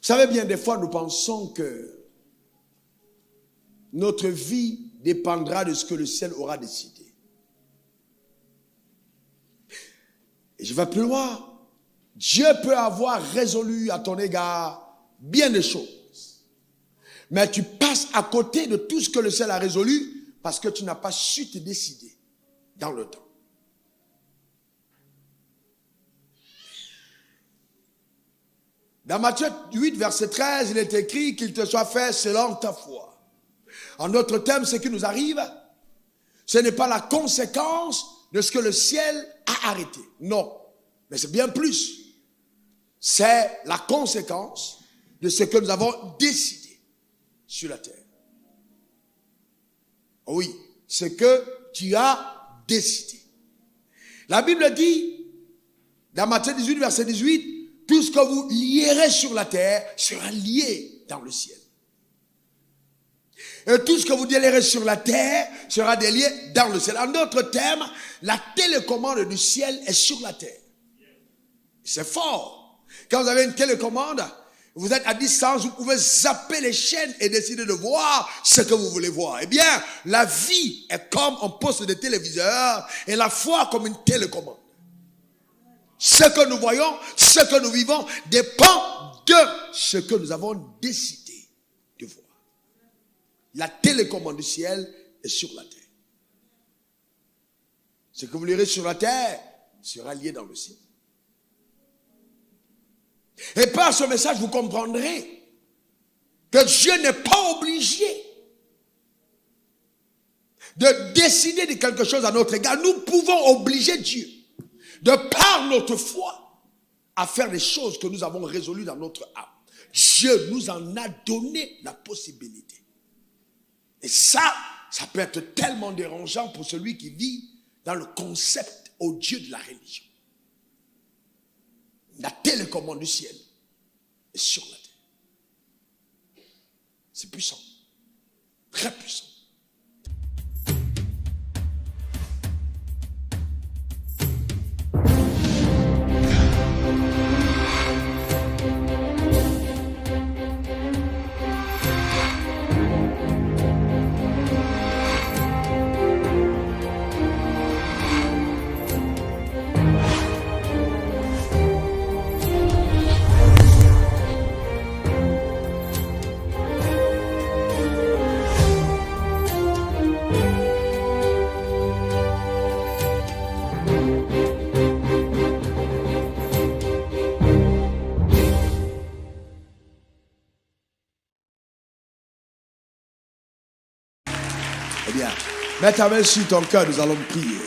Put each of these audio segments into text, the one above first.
Vous savez bien, des fois, nous pensons que notre vie dépendra de ce que le ciel aura décidé. Et je vais plus loin. Dieu peut avoir résolu à ton égard bien des choses. Mais tu passes à côté de tout ce que le ciel a résolu parce que tu n'as pas su te décider dans le temps. Dans Matthieu 8, verset 13, il est écrit qu'il te soit fait selon ta foi. En d'autres termes, ce qui nous arrive, ce n'est pas la conséquence de ce que le ciel a arrêté. Non, mais c'est bien plus. C'est la conséquence de ce que nous avons décidé sur la terre. Oui, ce que tu as décidé. La Bible dit, dans Matthieu 18, verset 18, tout ce que vous lierez sur la terre sera lié dans le ciel. Et tout ce que vous délierez sur la terre sera délié dans le ciel. En d'autres termes, la télécommande du ciel est sur la terre. C'est fort. Quand vous avez une télécommande, vous êtes à distance, vous pouvez zapper les chaînes et décider de voir ce que vous voulez voir. Eh bien, la vie est comme un poste de téléviseur et la foi comme une télécommande. Ce que nous voyons, ce que nous vivons dépend de ce que nous avons décidé de voir. La télécommande du ciel est sur la terre. Ce que vous lirez sur la terre sera lié dans le ciel. Et par ce message, vous comprendrez que Dieu n'est pas obligé de décider de quelque chose à notre égard. Nous pouvons obliger Dieu, de par notre foi, à faire des choses que nous avons résolues dans notre âme. Dieu nous en a donné la possibilité. Et ça peut être tellement dérangeant pour celui qui vit dans le concept odieux de la religion. La télécommande du ciel est sur la terre. C'est puissant. Très puissant. Eh bien, mets ta main sur ton cœur, nous allons prier.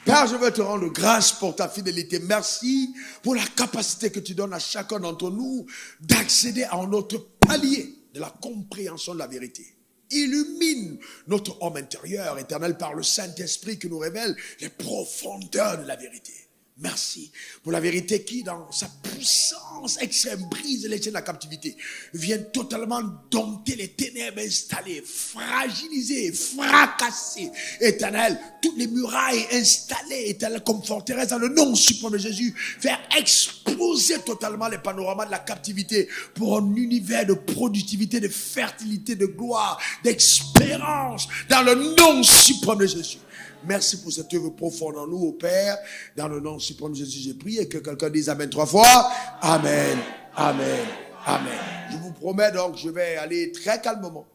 Père, je veux te rendre grâce pour ta fidélité. Merci pour la capacité que tu donnes à chacun d'entre nous d'accéder à un autre palier de la compréhension de la vérité. Illumine notre homme intérieur, Éternel, par le Saint-Esprit qui nous révèle les profondeurs de la vérité. Merci pour la vérité qui, dans sa puissance extrême, brise les chaînes de la captivité, vient totalement dompter les ténèbres installées, fragiliser, fracasser, Éternel, toutes les murailles installées, Éternel, comme forteresse dans le nom suprême de Jésus, faire exploser totalement les panoramas de la captivité pour un univers de productivité, de fertilité, de gloire, d'espérance, dans le nom suprême de Jésus. Merci pour cette œuvre profonde en nous, au Père. Dans le nom suprême de Jésus, j'ai prié. Et que quelqu'un dise Amen 3 fois. Amen, Amen, Amen. Je vous promets donc, je vais aller très calmement.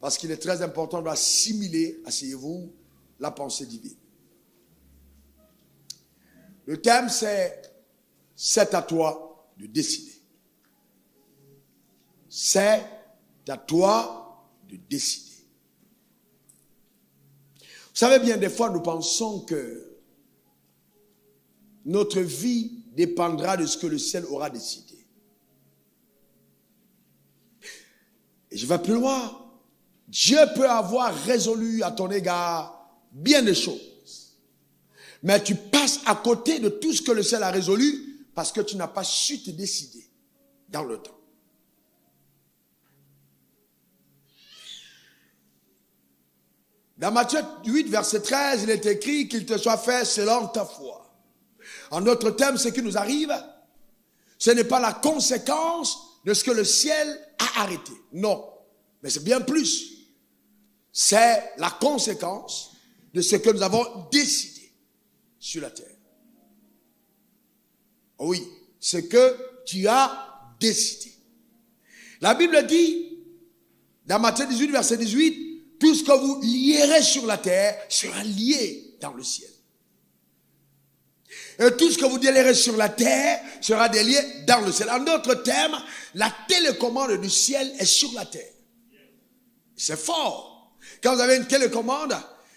Parce qu'il est très important d'assimiler, asseyez-vous, la pensée divine. Le thème, c'est à toi de décider. C'est à toi de décider. Vous savez bien, des fois, nous pensons que notre vie dépendra de ce que le ciel aura décidé. Et je vais plus loin. Dieu peut avoir résolu à ton égard bien des choses. Mais tu passes à côté de tout ce que le ciel a résolu parce que tu n'as pas su te décider dans le temps. Dans Matthieu 8, verset 13, il est écrit qu'il te soit fait selon ta foi. En d'autres termes, ce qui nous arrive, ce n'est pas la conséquence de ce que le ciel a arrêté. Non, mais c'est bien plus. C'est la conséquence de ce que nous avons décidé sur la terre. Oui, ce que tu as décidé. La Bible dit, dans Matthieu 18, verset 18, tout ce que vous lierez sur la terre sera lié dans le ciel. Et tout ce que vous délierez sur la terre sera délié dans le ciel. En d'autres termes, la télécommande du ciel est sur la terre. C'est fort. Quand vous avez une télécommande,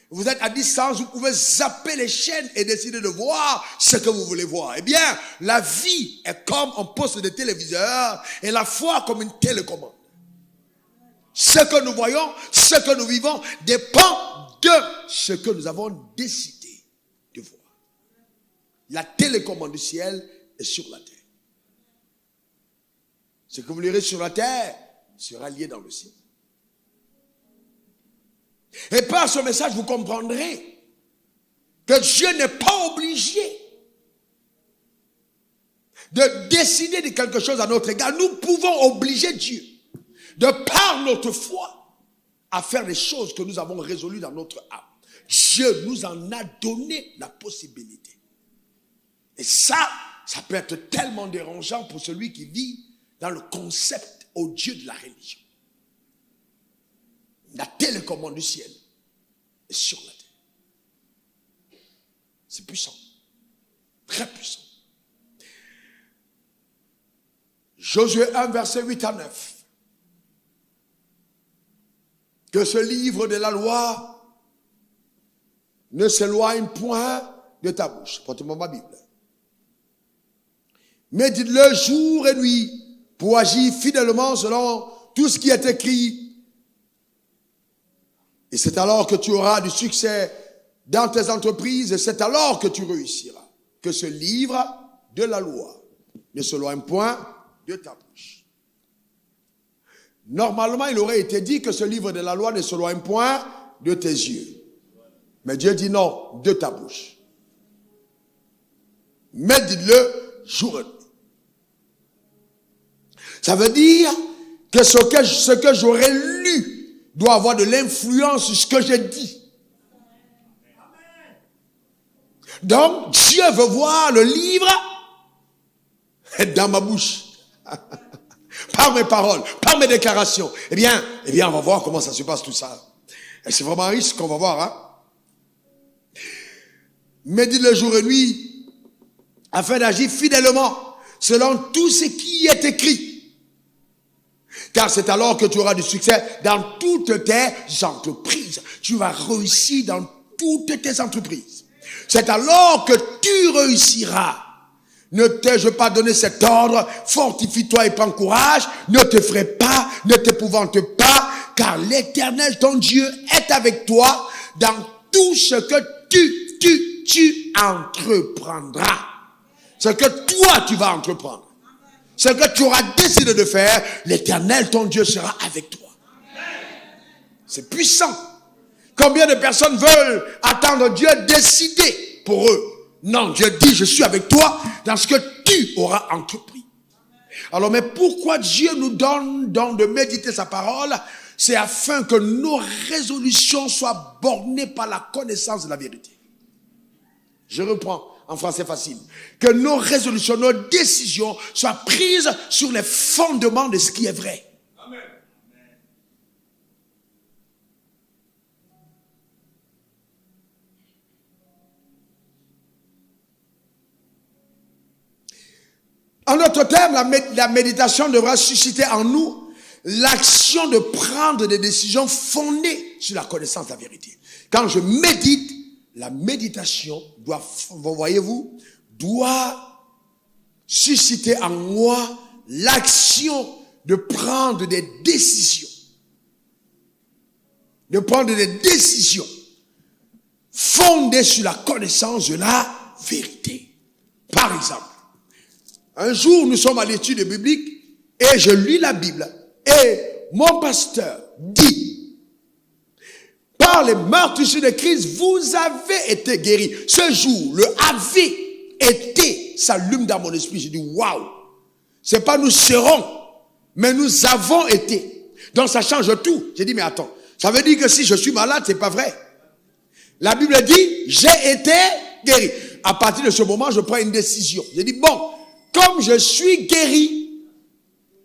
vous êtes à distance, vous pouvez zapper les chaînes et décider de voir ce que vous voulez voir. Eh bien, la vie est comme un poste de téléviseur et la foi comme une télécommande. Ce que nous voyons, ce que nous vivons dépend de ce que nous avons décidé de voir. La télécommande du ciel est sur la terre. Ce que vous lirez sur la terre sera lié dans le ciel. Et par ce message, vous comprendrez que Dieu n'est pas obligé de décider de quelque chose à notre égard. Nous pouvons obliger Dieu, de par notre foi, à faire les choses que nous avons résolues dans notre âme. Dieu nous en a donné la possibilité. Et ça peut être tellement dérangeant pour celui qui vit dans le concept odieux de la religion. La télécommande du ciel est sur la terre. C'est puissant. Très puissant. Josué 1, verset 8 à 9. Que ce livre de la loi ne s'éloigne point de ta bouche. Porte-moi ma Bible. Médite-le jour et nuit pour agir fidèlement selon tout ce qui est écrit. Et c'est alors que tu auras du succès dans tes entreprises et c'est alors que tu réussiras. Que ce livre de la loi ne s'éloigne point de ta bouche. Normalement, il aurait été dit que ce livre de la loi ne s'éloigne point de tes yeux. Mais Dieu dit non, de ta bouche. Médite-le jour et nuit. Ça veut dire que ce que j'aurais lu doit avoir de l'influence sur ce que je dis. Donc, Dieu veut voir le livre dans ma bouche. Par mes paroles, par mes déclarations. Eh bien, on va voir comment ça se passe tout ça. Et c'est vraiment un risque qu'on va voir. Hein? Médite le jour et nuit afin d'agir fidèlement selon tout ce qui est écrit. Car c'est alors que tu auras du succès dans toutes tes entreprises. Tu vas réussir dans toutes tes entreprises. C'est alors que tu réussiras. Ne t'ai-je pas donné cet ordre? Fortifie-toi et prends courage. Ne te ferai pas, ne t'épouvante pas, car l'Éternel, ton Dieu, est avec toi dans tout ce que tu entreprendras. Ce que toi, tu vas entreprendre. Ce que tu auras décidé de faire, l'Éternel, ton Dieu, sera avec toi. C'est puissant. Combien de personnes veulent attendre Dieu décider pour eux? Non, Dieu dit, je suis avec toi dans ce que tu auras entrepris. Alors, mais pourquoi Dieu nous donne donc de méditer sa parole? C'est afin que nos résolutions soient bornées par la connaissance de la vérité. Je reprends. En français facile. Que nos résolutions, nos décisions soient prises sur les fondements de ce qui est vrai. Amen. En d'autres termes, la méditation devra susciter en nous l'action de prendre des décisions fondées sur la connaissance de la vérité. Quand je médite, la méditation doit, voyez-vous, doit susciter en moi l'action de prendre des décisions. De prendre des décisions fondées sur la connaissance de la vérité. Par exemple, un jour, nous sommes à l'étude biblique et je lis la Bible et mon pasteur dit: par les meurtrissures de Christ, vous avez été guéris. Ce jour, le avez été s'allume dans mon esprit. Je dis waouh, C'est pas nous serons, mais nous avons été. Donc ça change tout. J'ai dit, mais attends, ça veut dire que si je suis malade, c'est pas vrai. La Bible dit, j'ai été guéri. À partir de ce moment, je prends une décision. J'ai dit, bon, comme je suis guéri,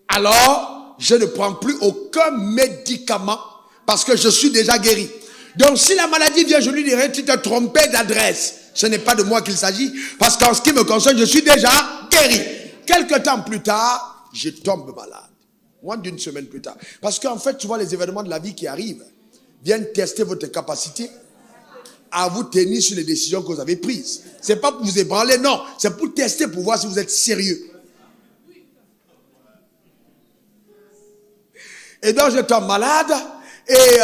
alors je ne prends plus aucun médicament parce que je suis déjà guéri. Donc si la maladie vient, je lui dirai, tu t'es trompé d'adresse. Ce n'est pas de moi qu'il s'agit, parce qu'en ce qui me concerne, je suis déjà guéri. Quelque temps plus tard, je tombe malade. Moins d'une semaine plus tard. Parce qu'en fait, tu vois, les événements de la vie qui arrivent viennent tester votre capacité à vous tenir sur les décisions que vous avez prises. C'est pas pour vous ébranler, non. C'est pour tester, pour voir si vous êtes sérieux. Et donc, je tombe malade et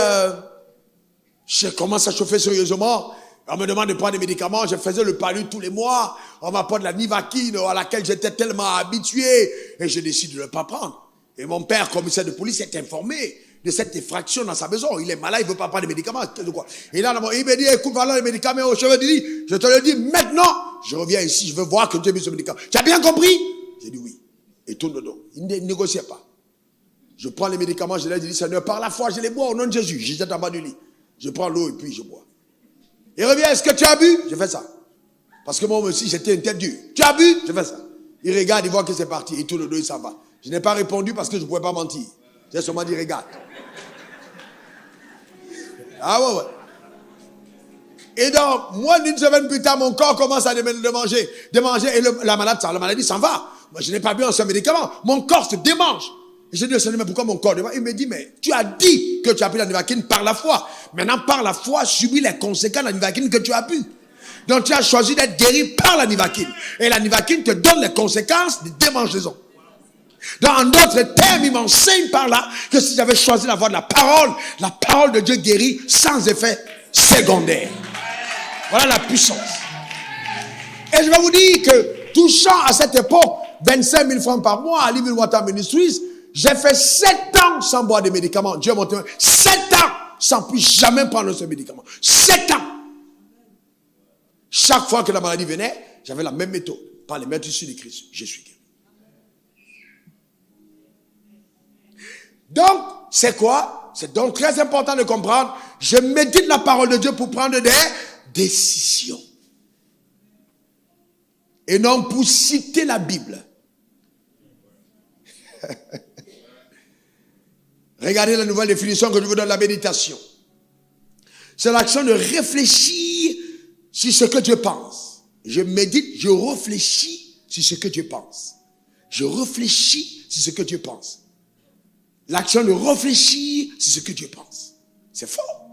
je commence à chauffer sérieusement. On me demande de prendre des médicaments. Je faisais le palu tous les mois. On m'apporte la Nivaquine à laquelle j'étais tellement habitué. Et je décide de ne pas prendre. Et mon père, commissaire de police, est informé de cette effraction dans sa maison. Il est malade, il ne veut pas prendre des médicaments. Et là, il me dit, écoute, voilà les médicaments au cheveu du lit. Je te le dis maintenant. Je reviens ici, je veux voir que tu as mis ce médicament. Tu as bien compris? J'ai dit oui. Et tourne le dos. Il ne négociait pas. Je prends les médicaments, je leur dis, Seigneur, par la foi, je les bois au nom de Jésus. Je jette en bas du lit. Je prends l'eau et puis je bois. Il revient, est-ce que tu as bu? Je fais ça. Parce que moi aussi, j'étais une tête dure. Tu as bu? Je fais ça. Il regarde, il voit que c'est parti. Il tourne le dos, il s'en va. Je n'ai pas répondu parce que je ne pouvais pas mentir. J'ai seulement dit, regarde. Ah ouais, ouais. Et donc, moins d'une semaine plus tard, mon corps commence à de manger. Et la maladie s'en va. Moi, je n'ai pas bu un seul médicament. Mon corps se démange. Et je dis au Seigneur, mais pourquoi mon corps démange? Il me dit, mais tu as dit que tu as pris la Nivaquine par la foi. Maintenant, par la foi, subis les conséquences de la Nivaquine que tu as bu. Donc, tu as choisi d'être guéri par la Nivaquine. Et la Nivaquine te donne les conséquences de démangeaison. Donc, en d'autres termes, il m'enseigne par là que si j'avais choisi la voie de la parole de Dieu guérit sans effet secondaire. Voilà la puissance. Et je vais vous dire que, touchant à cette époque, 25 000 francs par mois à Living Water Ministries, j'ai fait 7 ans sans boire des médicaments. Dieu m'a témoin. 7 ans sans plus jamais prendre ce médicament. 7 ans. Chaque fois que la maladie venait, j'avais la même méthode. Par les maîtres issus de Christ, je suis guéri. Donc, c'est quoi? C'est donc très important de comprendre. Je médite la parole de Dieu pour prendre des décisions. Et non pour citer la Bible. Regardez la nouvelle définition que je vous donne de la méditation. C'est l'action de réfléchir sur ce que Dieu pense. Je médite, je réfléchis sur ce que Dieu pense. Je réfléchis sur ce que Dieu pense. L'action de réfléchir sur ce que Dieu pense. C'est fort.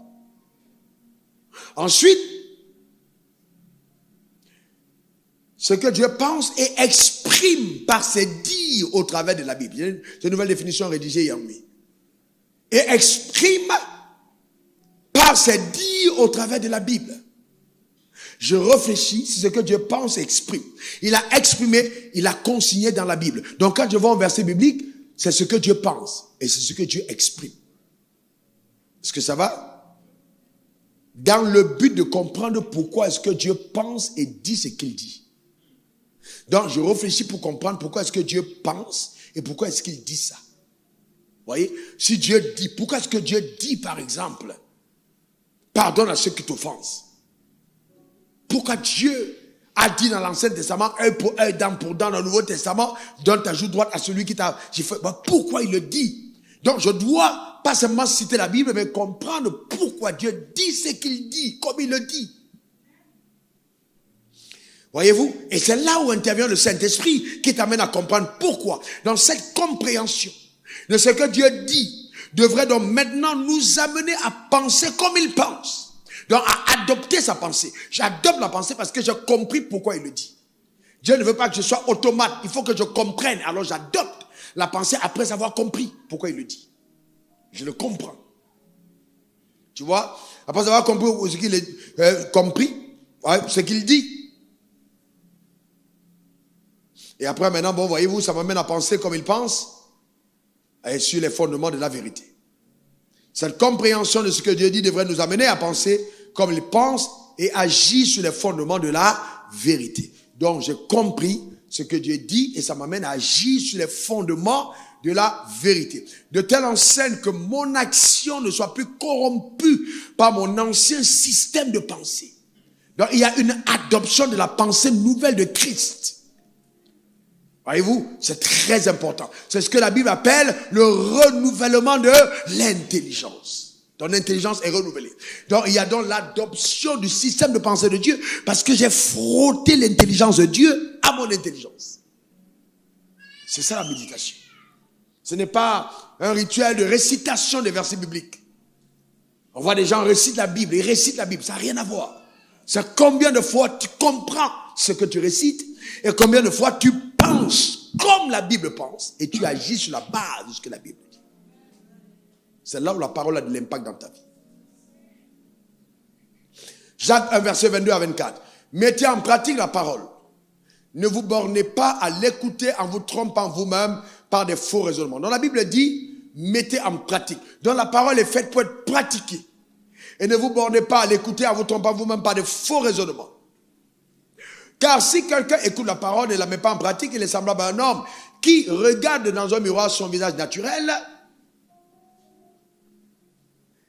Ensuite, ce que Dieu pense et exprime par ses dires au travers de la Bible. C'est une nouvelle définition rédigée hier nuit. Et exprime par ses dires au travers de la Bible. Je réfléchis sur ce que Dieu pense et exprime. Il a exprimé, il a consigné dans la Bible. Donc quand je vois un verset biblique, c'est ce que Dieu pense et c'est ce que Dieu exprime. Est-ce que ça va? Dans le but de comprendre pourquoi est-ce que Dieu pense et dit ce qu'il dit. Donc je réfléchis pour comprendre pourquoi est-ce que Dieu pense et pourquoi est-ce qu'il dit ça. Vous voyez? Si Dieu dit, pourquoi est-ce que Dieu dit par exemple, pardonne à ceux qui t'offensent? Pourquoi Dieu a dit dans l'Ancien Testament, œil pour œil, dent pour dent, dans le Nouveau Testament, donne ta joue droite à celui qui t'a fait. Pourquoi il le dit? Donc je dois pas seulement citer la Bible, mais comprendre pourquoi Dieu dit ce qu'il dit, comme il le dit. Voyez-vous? Et c'est là où intervient le Saint-Esprit qui t'amène à comprendre pourquoi. Dans cette compréhension de ce que Dieu dit, devrait donc maintenant nous amener à penser comme il pense. Donc à adopter sa pensée. J'adopte la pensée parce que j'ai compris pourquoi il le dit. Dieu ne veut pas que je sois automate. Il faut que je comprenne. Alors j'adopte la pensée après avoir compris pourquoi il le dit. Je le comprends. Tu vois? Après avoir compris ce qu'il ce qu'il dit. Et après maintenant, bon, voyez-vous, ça m'amène à penser comme il pense et sur les fondements de la vérité. Cette compréhension de ce que Dieu dit devrait nous amener à penser comme il pense et agir sur les fondements de la vérité. Donc j'ai compris ce que Dieu dit et ça m'amène à agir sur les fondements de la vérité. De telle enseigne que mon action ne soit plus corrompue par mon ancien système de pensée. Donc il y a une adoption de la pensée nouvelle de Christ. Voyez-vous, c'est très important. C'est ce que la Bible appelle le renouvellement de l'intelligence. Ton intelligence est renouvelée. Donc il y a donc l'adoption du système de pensée de Dieu parce que j'ai frotté l'intelligence de Dieu à mon intelligence. C'est ça la méditation. Ce n'est pas un rituel de récitation des versets bibliques. On voit des gens récitent la Bible, ils récitent la Bible, ça n'a rien à voir. C'est combien de fois tu comprends ce que tu récites et combien de fois tu penses comme la Bible pense et tu agis sur la base de ce que la Bible dit. C'est là où la parole a de l'impact dans ta vie. Jacques 1, verset 22 à 24. Mettez en pratique la parole. Ne vous bornez pas à l'écouter en vous trompant vous-même par des faux raisonnements. Donc la Bible dit, mettez en pratique. Donc la parole est faite pour être pratiquée. Et ne vous bornez pas à l'écouter en vous trompant vous-même par des faux raisonnements. Car si quelqu'un écoute la parole et ne la met pas en pratique, il est semblable à un homme qui regarde dans un miroir son visage naturel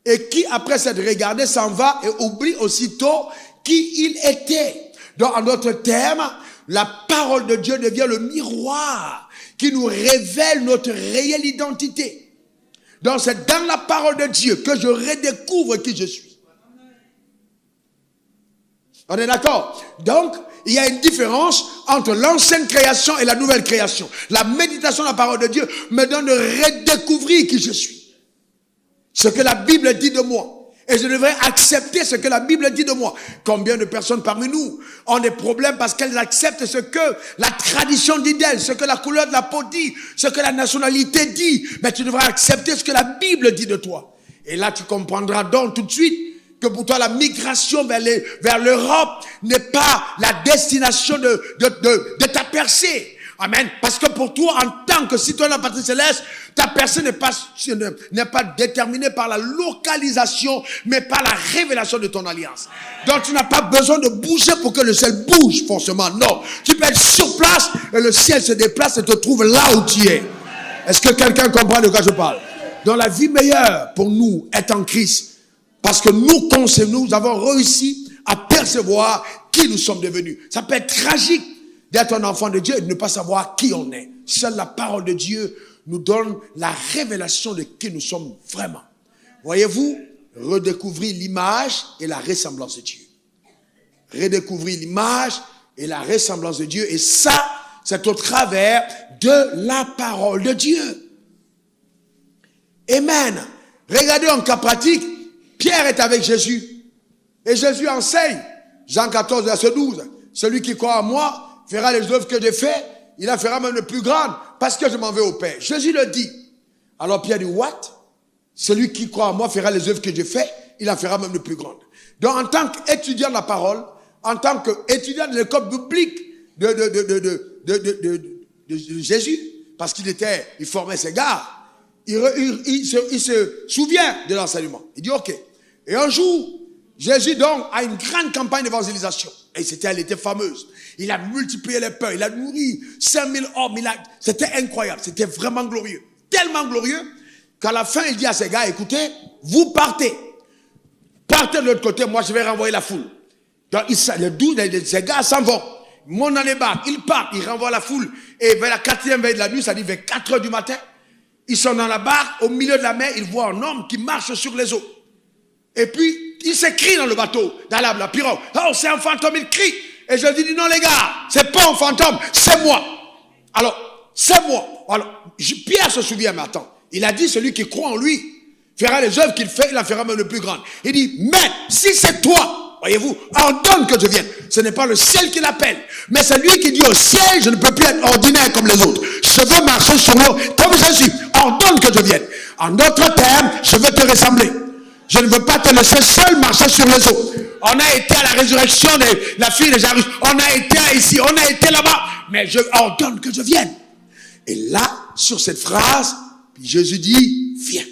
et qui, après s'être regardé, s'en va et oublie aussitôt qui il était. Donc, en d'autres termes, la parole de Dieu devient le miroir qui nous révèle notre réelle identité. Donc, c'est dans la parole de Dieu que je redécouvre qui je suis. On est d'accord? Donc, il y a une différence entre l'ancienne création et la nouvelle création. La méditation de la parole de Dieu me donne de redécouvrir qui je suis. Ce que la Bible dit de moi. Et je devrais accepter ce que la Bible dit de moi. Combien de personnes parmi nous ont des problèmes parce qu'elles acceptent ce que la tradition dit d'elles, ce que la couleur de la peau dit, ce que la nationalité dit. Mais tu devrais accepter ce que la Bible dit de toi. Et là, tu comprendras donc tout de suite que pour toi, la migration vers l'Europe n'est pas la destination de ta percée. Amen. Parce que pour toi, en tant que citoyen de la patrie céleste, ta personne n'est pas déterminée par la localisation, mais par la révélation de ton alliance. Donc tu n'as pas besoin de bouger pour que le ciel bouge forcément. Non. Tu peux être sur place et le ciel se déplace et te trouve là où tu es. Est-ce que quelqu'un comprend de quoi je parle? Donc la vie meilleure pour nous est en Christ. Parce que nous avons réussi à percevoir qui nous sommes devenus. Ça peut être tragique d'être un enfant de Dieu et de ne pas savoir qui on est. Seule la parole de Dieu nous donne la révélation de qui nous sommes vraiment. Voyez-vous, redécouvrir l'image et la ressemblance de Dieu. Redécouvrir l'image et la ressemblance de Dieu. Et ça, c'est au travers de la parole de Dieu. Amen. Regardez en cas pratique, Pierre est avec Jésus. Et Jésus enseigne, Jean 14, verset 12, celui qui croit en moi fera les œuvres que j'ai faites, il en fera même de plus grandes, parce que je m'en vais au Père. Jésus le dit. Alors Pierre dit, what? Celui qui croit en moi fera les œuvres que j'ai faites, il en fera même de plus grandes. Donc en tant qu'étudiant de la parole, en tant qu'étudiant de l'école biblique de Jésus, parce il formait ses gars, il se souvient de l'enseignement. Il dit, ok. Et un jour, Jésus donc a une grande campagne d'évangélisation. Et elle était fameuse. Il a multiplié les pains, il a nourri 5000 hommes, c'était incroyable, c'était vraiment glorieux. Tellement glorieux, qu'à la fin, il dit à ses gars, écoutez, vous partez. Partez de l'autre côté, moi je vais renvoyer la foule. Donc, ces gars s'en vont. Ils montent dans les barques, ils partent, ils renvoient la foule. Et vers la 4e veille de la nuit, ça dit vers 4 heures du matin, ils sont dans la barque, au milieu de la mer, ils voient un homme qui marche sur les eaux. Et puis, il s'écrie dans le bateau, dans la pirogue. Oh, c'est un fantôme, il crie. Et je lui dis, non les gars, c'est pas un fantôme, c'est moi. Alors, c'est moi. Alors, Pierre se souvient, mais attends. Il a dit, celui qui croit en lui fera les œuvres qu'il fait, il en fera même de plus grandes. Il dit, mais si c'est toi, voyez-vous, ordonne que je vienne. Ce n'est pas le ciel qui l'appelle, mais c'est lui qui dit au ciel, je ne peux plus être ordinaire comme les autres. Je veux marcher sur l'eau comme Jésus. Ordonne que je vienne. En d'autres termes, je veux te ressembler. Je ne veux pas te laisser seul marcher sur les eaux. On a été à la résurrection de la fille de Jairus. On a été ici, on a été là-bas. Mais je ordonne que je vienne. Et là, sur cette phrase, Jésus dit, viens.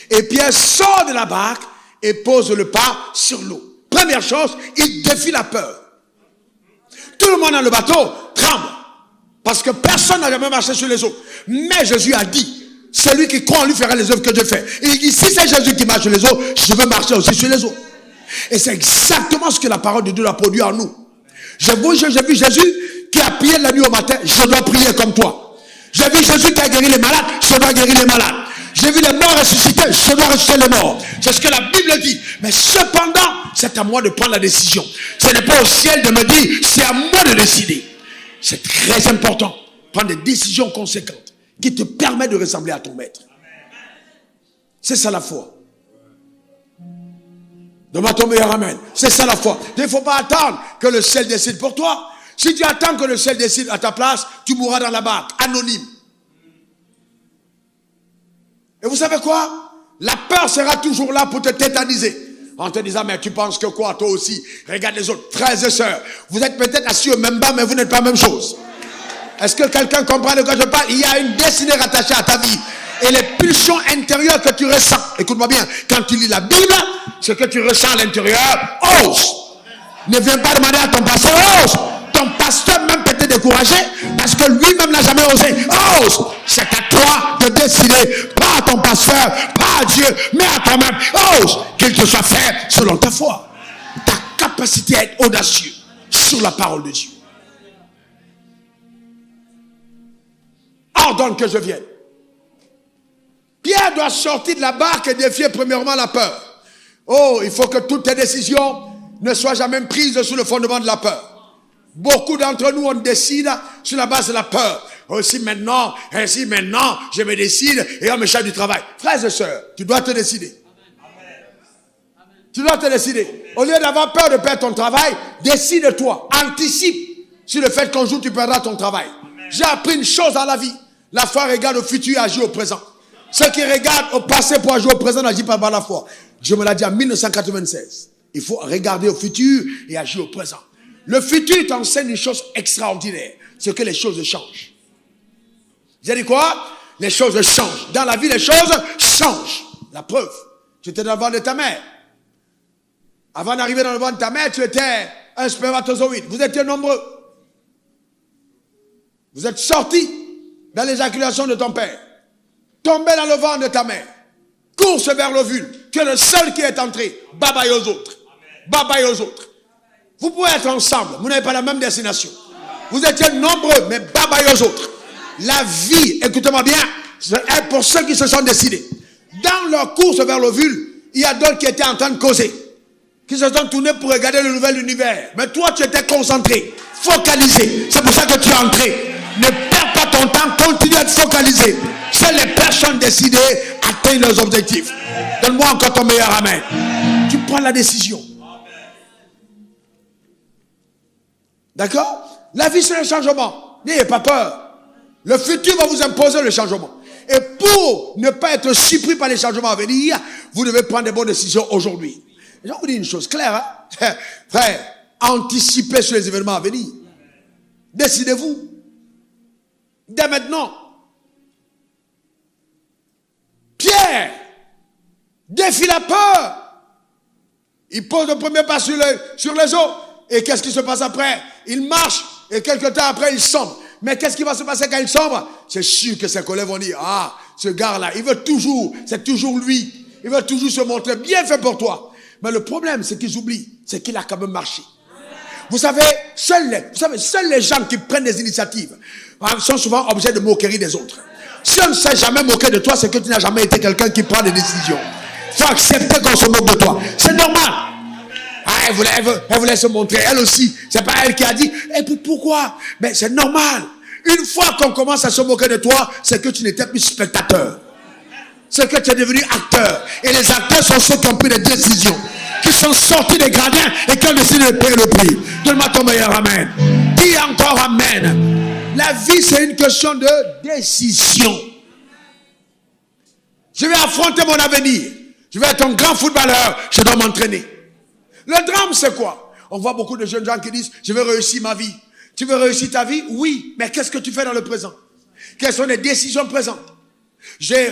Et Pierre sort de la barque et pose le pas sur l'eau. Première chose, il défie la peur. Tout le monde dans le bateau, très tremble. Parce que personne n'a jamais marché sur les eaux. Mais Jésus a dit, celui qui croit en lui fera les œuvres que je fais. Et il dit, si c'est Jésus qui marche sur les eaux, je veux marcher aussi sur les eaux. Et c'est exactement ce que la parole de Dieu a produit en nous. J'ai vu Jésus qui a prié la nuit au matin, je dois prier comme toi. J'ai vu Jésus qui a guéri les malades, je dois guérir les malades. J'ai vu les morts ressusciter, je dois ressusciter les morts. C'est ce que la Bible dit. Mais cependant, c'est à moi de prendre la décision. Ce n'est pas au ciel de me dire, c'est à moi de décider. C'est très important. Prendre des décisions conséquentes qui te permettent de ressembler à ton maître. C'est ça la foi. Donne-moi ton meilleur amen. C'est ça la foi. Il ne faut pas attendre que le ciel décide pour toi. Si tu attends que le ciel décide à ta place, tu mourras dans la barque, anonyme. Et vous savez quoi? La peur sera toujours là pour te tétaniser. En te disant, mais tu penses que quoi, toi aussi? Regarde les autres, frères et sœurs. Vous êtes peut-être assis au même banc, mais vous n'êtes pas la même chose. Est-ce que quelqu'un comprend de quoi je parle? Il y a une destinée rattachée à ta vie. Et les pulsions intérieures que tu ressens, écoute-moi bien, quand tu lis la Bible, ce que tu ressens à l'intérieur, ose. Ne viens pas demander à ton pasteur, ose. Ton pasteur même peut te décourager parce que lui-même n'a jamais osé. Ose. C'est à toi de décider, pas à ton pasteur, pas à Dieu, mais à toi-même. Ose qu'il te soit fait selon ta foi. Ta capacité à être audacieux sur la parole de Dieu. Ordonne que je vienne. Pierre doit sortir de la barque et défier premièrement la peur. Oh, il faut que toutes tes décisions ne soient jamais prises sur le fondement de la peur. Beaucoup d'entre nous, on décide sur la base de la peur. Si maintenant, je me décide et on me charge du travail. Frères et sœurs, tu dois te décider. Tu dois te décider. Au lieu d'avoir peur de perdre ton travail, décide-toi. Anticipe sur le fait qu'un jour tu perdras ton travail. J'ai appris une chose dans la vie. La foi regarde au futur et agit au présent. Ceux qui regardent au passé pour agir au présent n'agissent pas par la foi. Dieu me l'a dit en 1996. Il faut regarder au futur et agir au présent. Le futur t'enseigne une chose extraordinaire. C'est que les choses changent. J'ai dit quoi? Les choses changent. Dans la vie, les choses changent. La preuve. Tu étais dans le ventre de ta mère. Avant d'arriver dans le ventre de ta mère, tu étais un spermatozoïde. Vous étiez nombreux. Vous êtes sortis dans l'éjaculation de ton père. Tombé dans le ventre de ta mère. Course vers l'ovule. Tu es le seul qui est entré. Bye bye aux autres. Bye bye aux autres. Vous pouvez être ensemble. Vous n'avez pas la même destination. Vous étiez nombreux, mais bye bye aux autres. La vie, écoutez-moi bien, est pour ceux qui se sont décidés. Dans leur course vers l'ovule, il y a d'autres qui étaient en train de causer. Qui se sont tournés pour regarder le nouvel univers. Mais toi, tu étais concentré, focalisé. C'est pour ça que tu es entré. Ne perds pas ton temps, continue à être focalisé. Seules les personnes décidées atteignent leurs objectifs. Donne-moi encore ton meilleur amen. Tu prends la décision. D'accord? La vie, c'est le changement. N'ayez pas peur. Le futur va vous imposer le changement. Et pour ne pas être surpris par les changements à venir, vous devez prendre des bonnes décisions aujourd'hui. Je vais vous dire une chose claire. Hein? Frère, anticipez sur les événements à venir. Décidez-vous. Dès maintenant. Pierre défie la peur. Il pose le premier pas sur les eaux. Et qu'est-ce qui se passe après? Il marche et quelque temps après il sombre. Mais qu'est-ce qui va se passer quand il sombre? C'est sûr que ses collègues vont dire, ah, ce gars-là, il veut toujours, c'est toujours lui. Il veut toujours se montrer bien fait pour toi. Mais le problème, c'est qu'ils oublient, c'est qu'il a quand même marché. Vous savez, seuls les gens qui prennent des initiatives sont souvent objets de moquerie des autres. Si on ne s'est jamais moqué de toi, c'est que tu n'as jamais été quelqu'un qui prend des décisions. Il faut accepter qu'on se moque de toi. C'est normal. Ah, elle voulait se montrer, elle aussi. C'est pas elle qui a dit. Et puis pourquoi? Mais c'est normal. Une fois qu'on commence à se moquer de toi, c'est que tu n'étais plus spectateur. C'est que tu es devenu acteur. Et les acteurs sont ceux qui ont pris des décisions, qui sont sortis des gradins et qui ont décidé de payer le prix. Donne-moi ton meilleur amen. Dis encore amen. La vie, c'est une question de décision. Je vais affronter mon avenir. Je vais être un grand footballeur. Je dois m'entraîner. Le drame, c'est quoi? On voit beaucoup de jeunes gens qui disent, je veux réussir ma vie. Tu veux réussir ta vie? Oui. Mais qu'est-ce que tu fais dans le présent? Quelles sont les décisions présentes? J'ai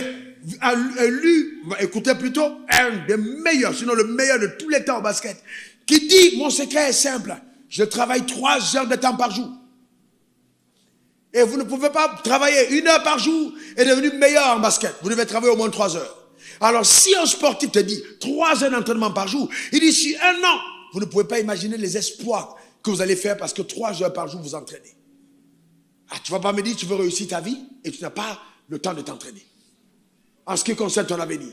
lu, écoutez plutôt, un des meilleurs, sinon le meilleur de tous les temps au basket, qui dit, mon secret est simple. Je travaille 3 heures de temps par jour. Et vous ne pouvez pas travailler 1 heure par jour et devenir meilleur en basket. Vous devez travailler au moins 3 heures. Alors, si un sportif te dit 3 heures d'entraînement par jour, il dit si 1 an, vous ne pouvez pas imaginer les exploits que vous allez faire parce que 3 heures par jour vous entraînez. Ah, tu ne vas pas me dire que tu veux réussir ta vie et tu n'as pas le temps de t'entraîner. En ce qui concerne ton avenir,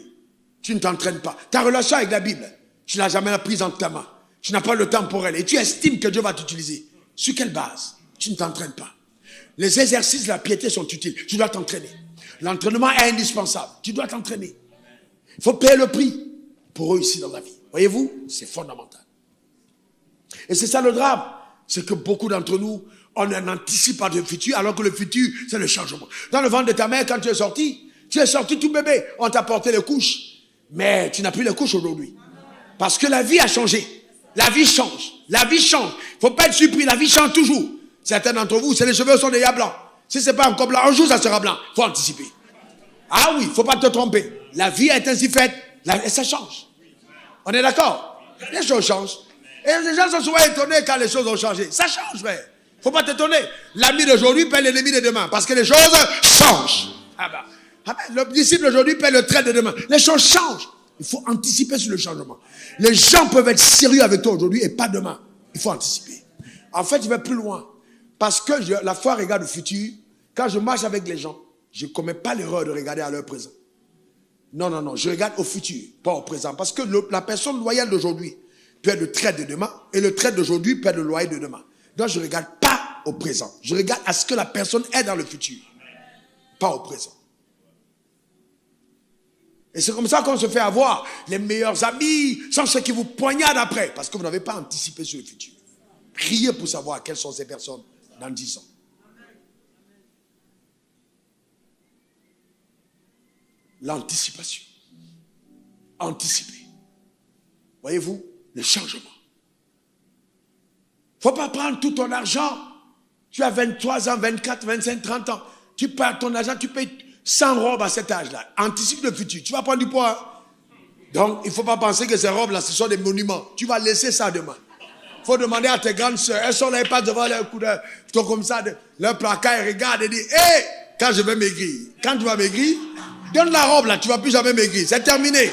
tu ne t'entraînes pas. Ta relation avec la Bible, tu ne l'as jamais prise entre ta main. Tu n'as pas le temps pour elle et tu estimes que Dieu va t'utiliser. Sur quelle base? Tu ne t'entraînes pas. Les exercices de la piété sont utiles. Tu dois t'entraîner. L'entraînement est indispensable. Tu dois t'entraîner. Il faut payer le prix pour réussir dans la vie. Voyez-vous, c'est fondamental. Et c'est ça le drame. C'est que beaucoup d'entre nous, on anticipe pas le futur, alors que le futur, c'est le changement. Dans le ventre de ta mère, quand tu es sorti tout bébé. On t'a porté les couches. Mais tu n'as plus les couches aujourd'hui. Parce que la vie a changé. La vie change. La vie change. Il ne faut pas être surpris. La vie change toujours. Certains d'entre vous, c'est les cheveux sont déjà blancs. Si ce n'est pas encore blanc, un jour ça sera blanc. Il faut anticiper. Ah oui, il ne faut pas te tromper. La vie est ainsi faite. Et ça change. On est d'accord? Les choses changent. Et les gens sont souvent étonnés quand les choses ont changé. Ça change, frère. Il ne faut pas t'étonner. L'ami d'aujourd'hui paie l'ennemi de demain. Parce que les choses changent. Le disciple d'aujourd'hui paie le trait de demain. Les choses changent. Il faut anticiper sur le changement. Les gens peuvent être sérieux avec toi aujourd'hui et pas demain. Il faut anticiper. En fait, je vais plus loin. Parce que la foi regarde au futur. Quand je marche avec les gens, je ne commets pas l'erreur de regarder à leur présent. Non. Je regarde au futur, pas au présent. Parce que la personne loyale d'aujourd'hui peut être le trait de demain. Et le trait d'aujourd'hui peut être le loyer de demain. Donc, je ne regarde pas au présent. Je regarde à ce que la personne est dans le futur. Pas au présent. Et c'est comme ça qu'on se fait avoir. Les meilleurs amis sont ceux qui vous poignardent après. Parce que vous n'avez pas anticipé sur le futur. Priez pour savoir quelles sont ces personnes dans 10 ans. L'anticipation. Anticiper. Voyez-vous, le changement. Il ne faut pas prendre tout ton argent. Tu as 23 ans, 24, 25, 30 ans. Tu perds ton argent, tu payes 100 robes à cet âge-là. Anticipe le futur. Tu vas prendre du poids. Donc, il ne faut pas penser que ces robes-là, ce sont des monuments. Tu vas laisser ça demain. Il faut demander à tes grandes sœurs. Elles sont là, elles passent devant leur coudeur, comme ça, leur placard, elles regardent et disent, hé, quand je vais maigrir. Quand tu vas maigrir, donne la robe là, tu ne vas plus jamais maigrir. C'est terminé.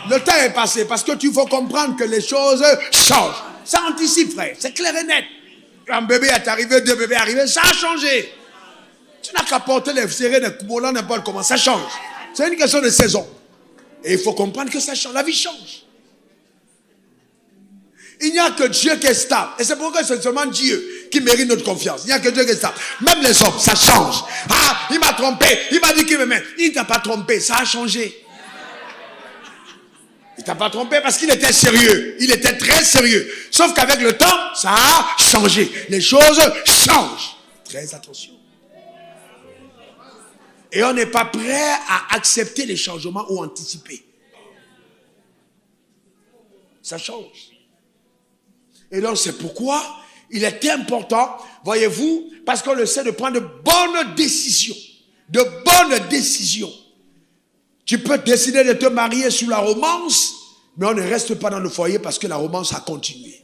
Le temps est passé parce que tu faut comprendre que les choses changent. Ça anticipe, frère. C'est clair et net. Un bébé est arrivé, 2 bébés arrivés, ça a changé. Tu n'as qu'à porter les serrés, les coubolans, n'importe comment. Ça change. C'est une question de saison. Et il faut comprendre que ça change. La vie change. Il n'y a que Dieu qui est stable. Et c'est pourquoi c'est seulement Dieu qui mérite notre confiance. Il n'y a que Dieu qui est stable. Même les hommes, ça change. Ah, il m'a trompé. Il m'a dit qu'il m'aimait. Il ne t'a pas trompé. Ça a changé. Il ne t'a pas trompé parce qu'il était sérieux. Il était très sérieux. Sauf qu'avec le temps, ça a changé. Les choses changent. Très attention. Et on n'est pas prêt à accepter les changements ou anticiper. Ça change. Et donc c'est pourquoi il est important, voyez-vous, parce qu'on le sait, de prendre de bonnes décisions. De bonnes décisions. Tu peux décider de te marier sous la romance, mais on ne reste pas dans le foyer parce que la romance a continué.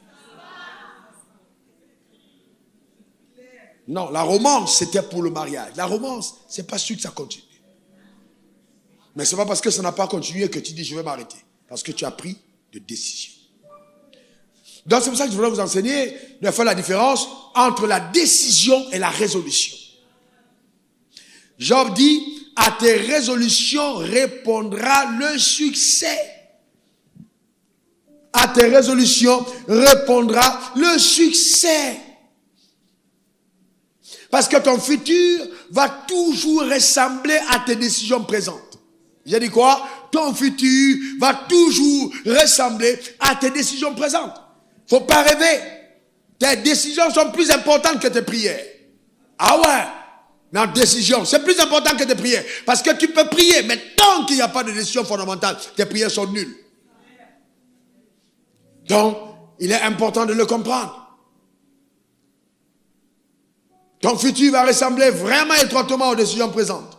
Non, la romance, c'était pour le mariage. La romance, c'est pas sûr que ça continue. Mais c'est pas parce que ça n'a pas continué que tu dis je vais m'arrêter. Parce que tu as pris de décisions. Donc c'est pour ça que je voulais vous enseigner de faire la différence entre la décision et la résolution. Job dit, à tes résolutions répondra le succès. À tes résolutions répondra le succès. Parce que ton futur va toujours ressembler à tes décisions présentes. J'ai dit quoi? Ton futur va toujours ressembler à tes décisions présentes. Faut pas rêver. Tes décisions sont plus importantes que tes prières. Ah ouais? Non, décision, c'est plus important que tes prières. Parce que tu peux prier, mais tant qu'il n'y a pas de décision fondamentale, tes prières sont nulles. Donc, il est important de le comprendre. Ton futur va ressembler vraiment étroitement aux décisions présentes.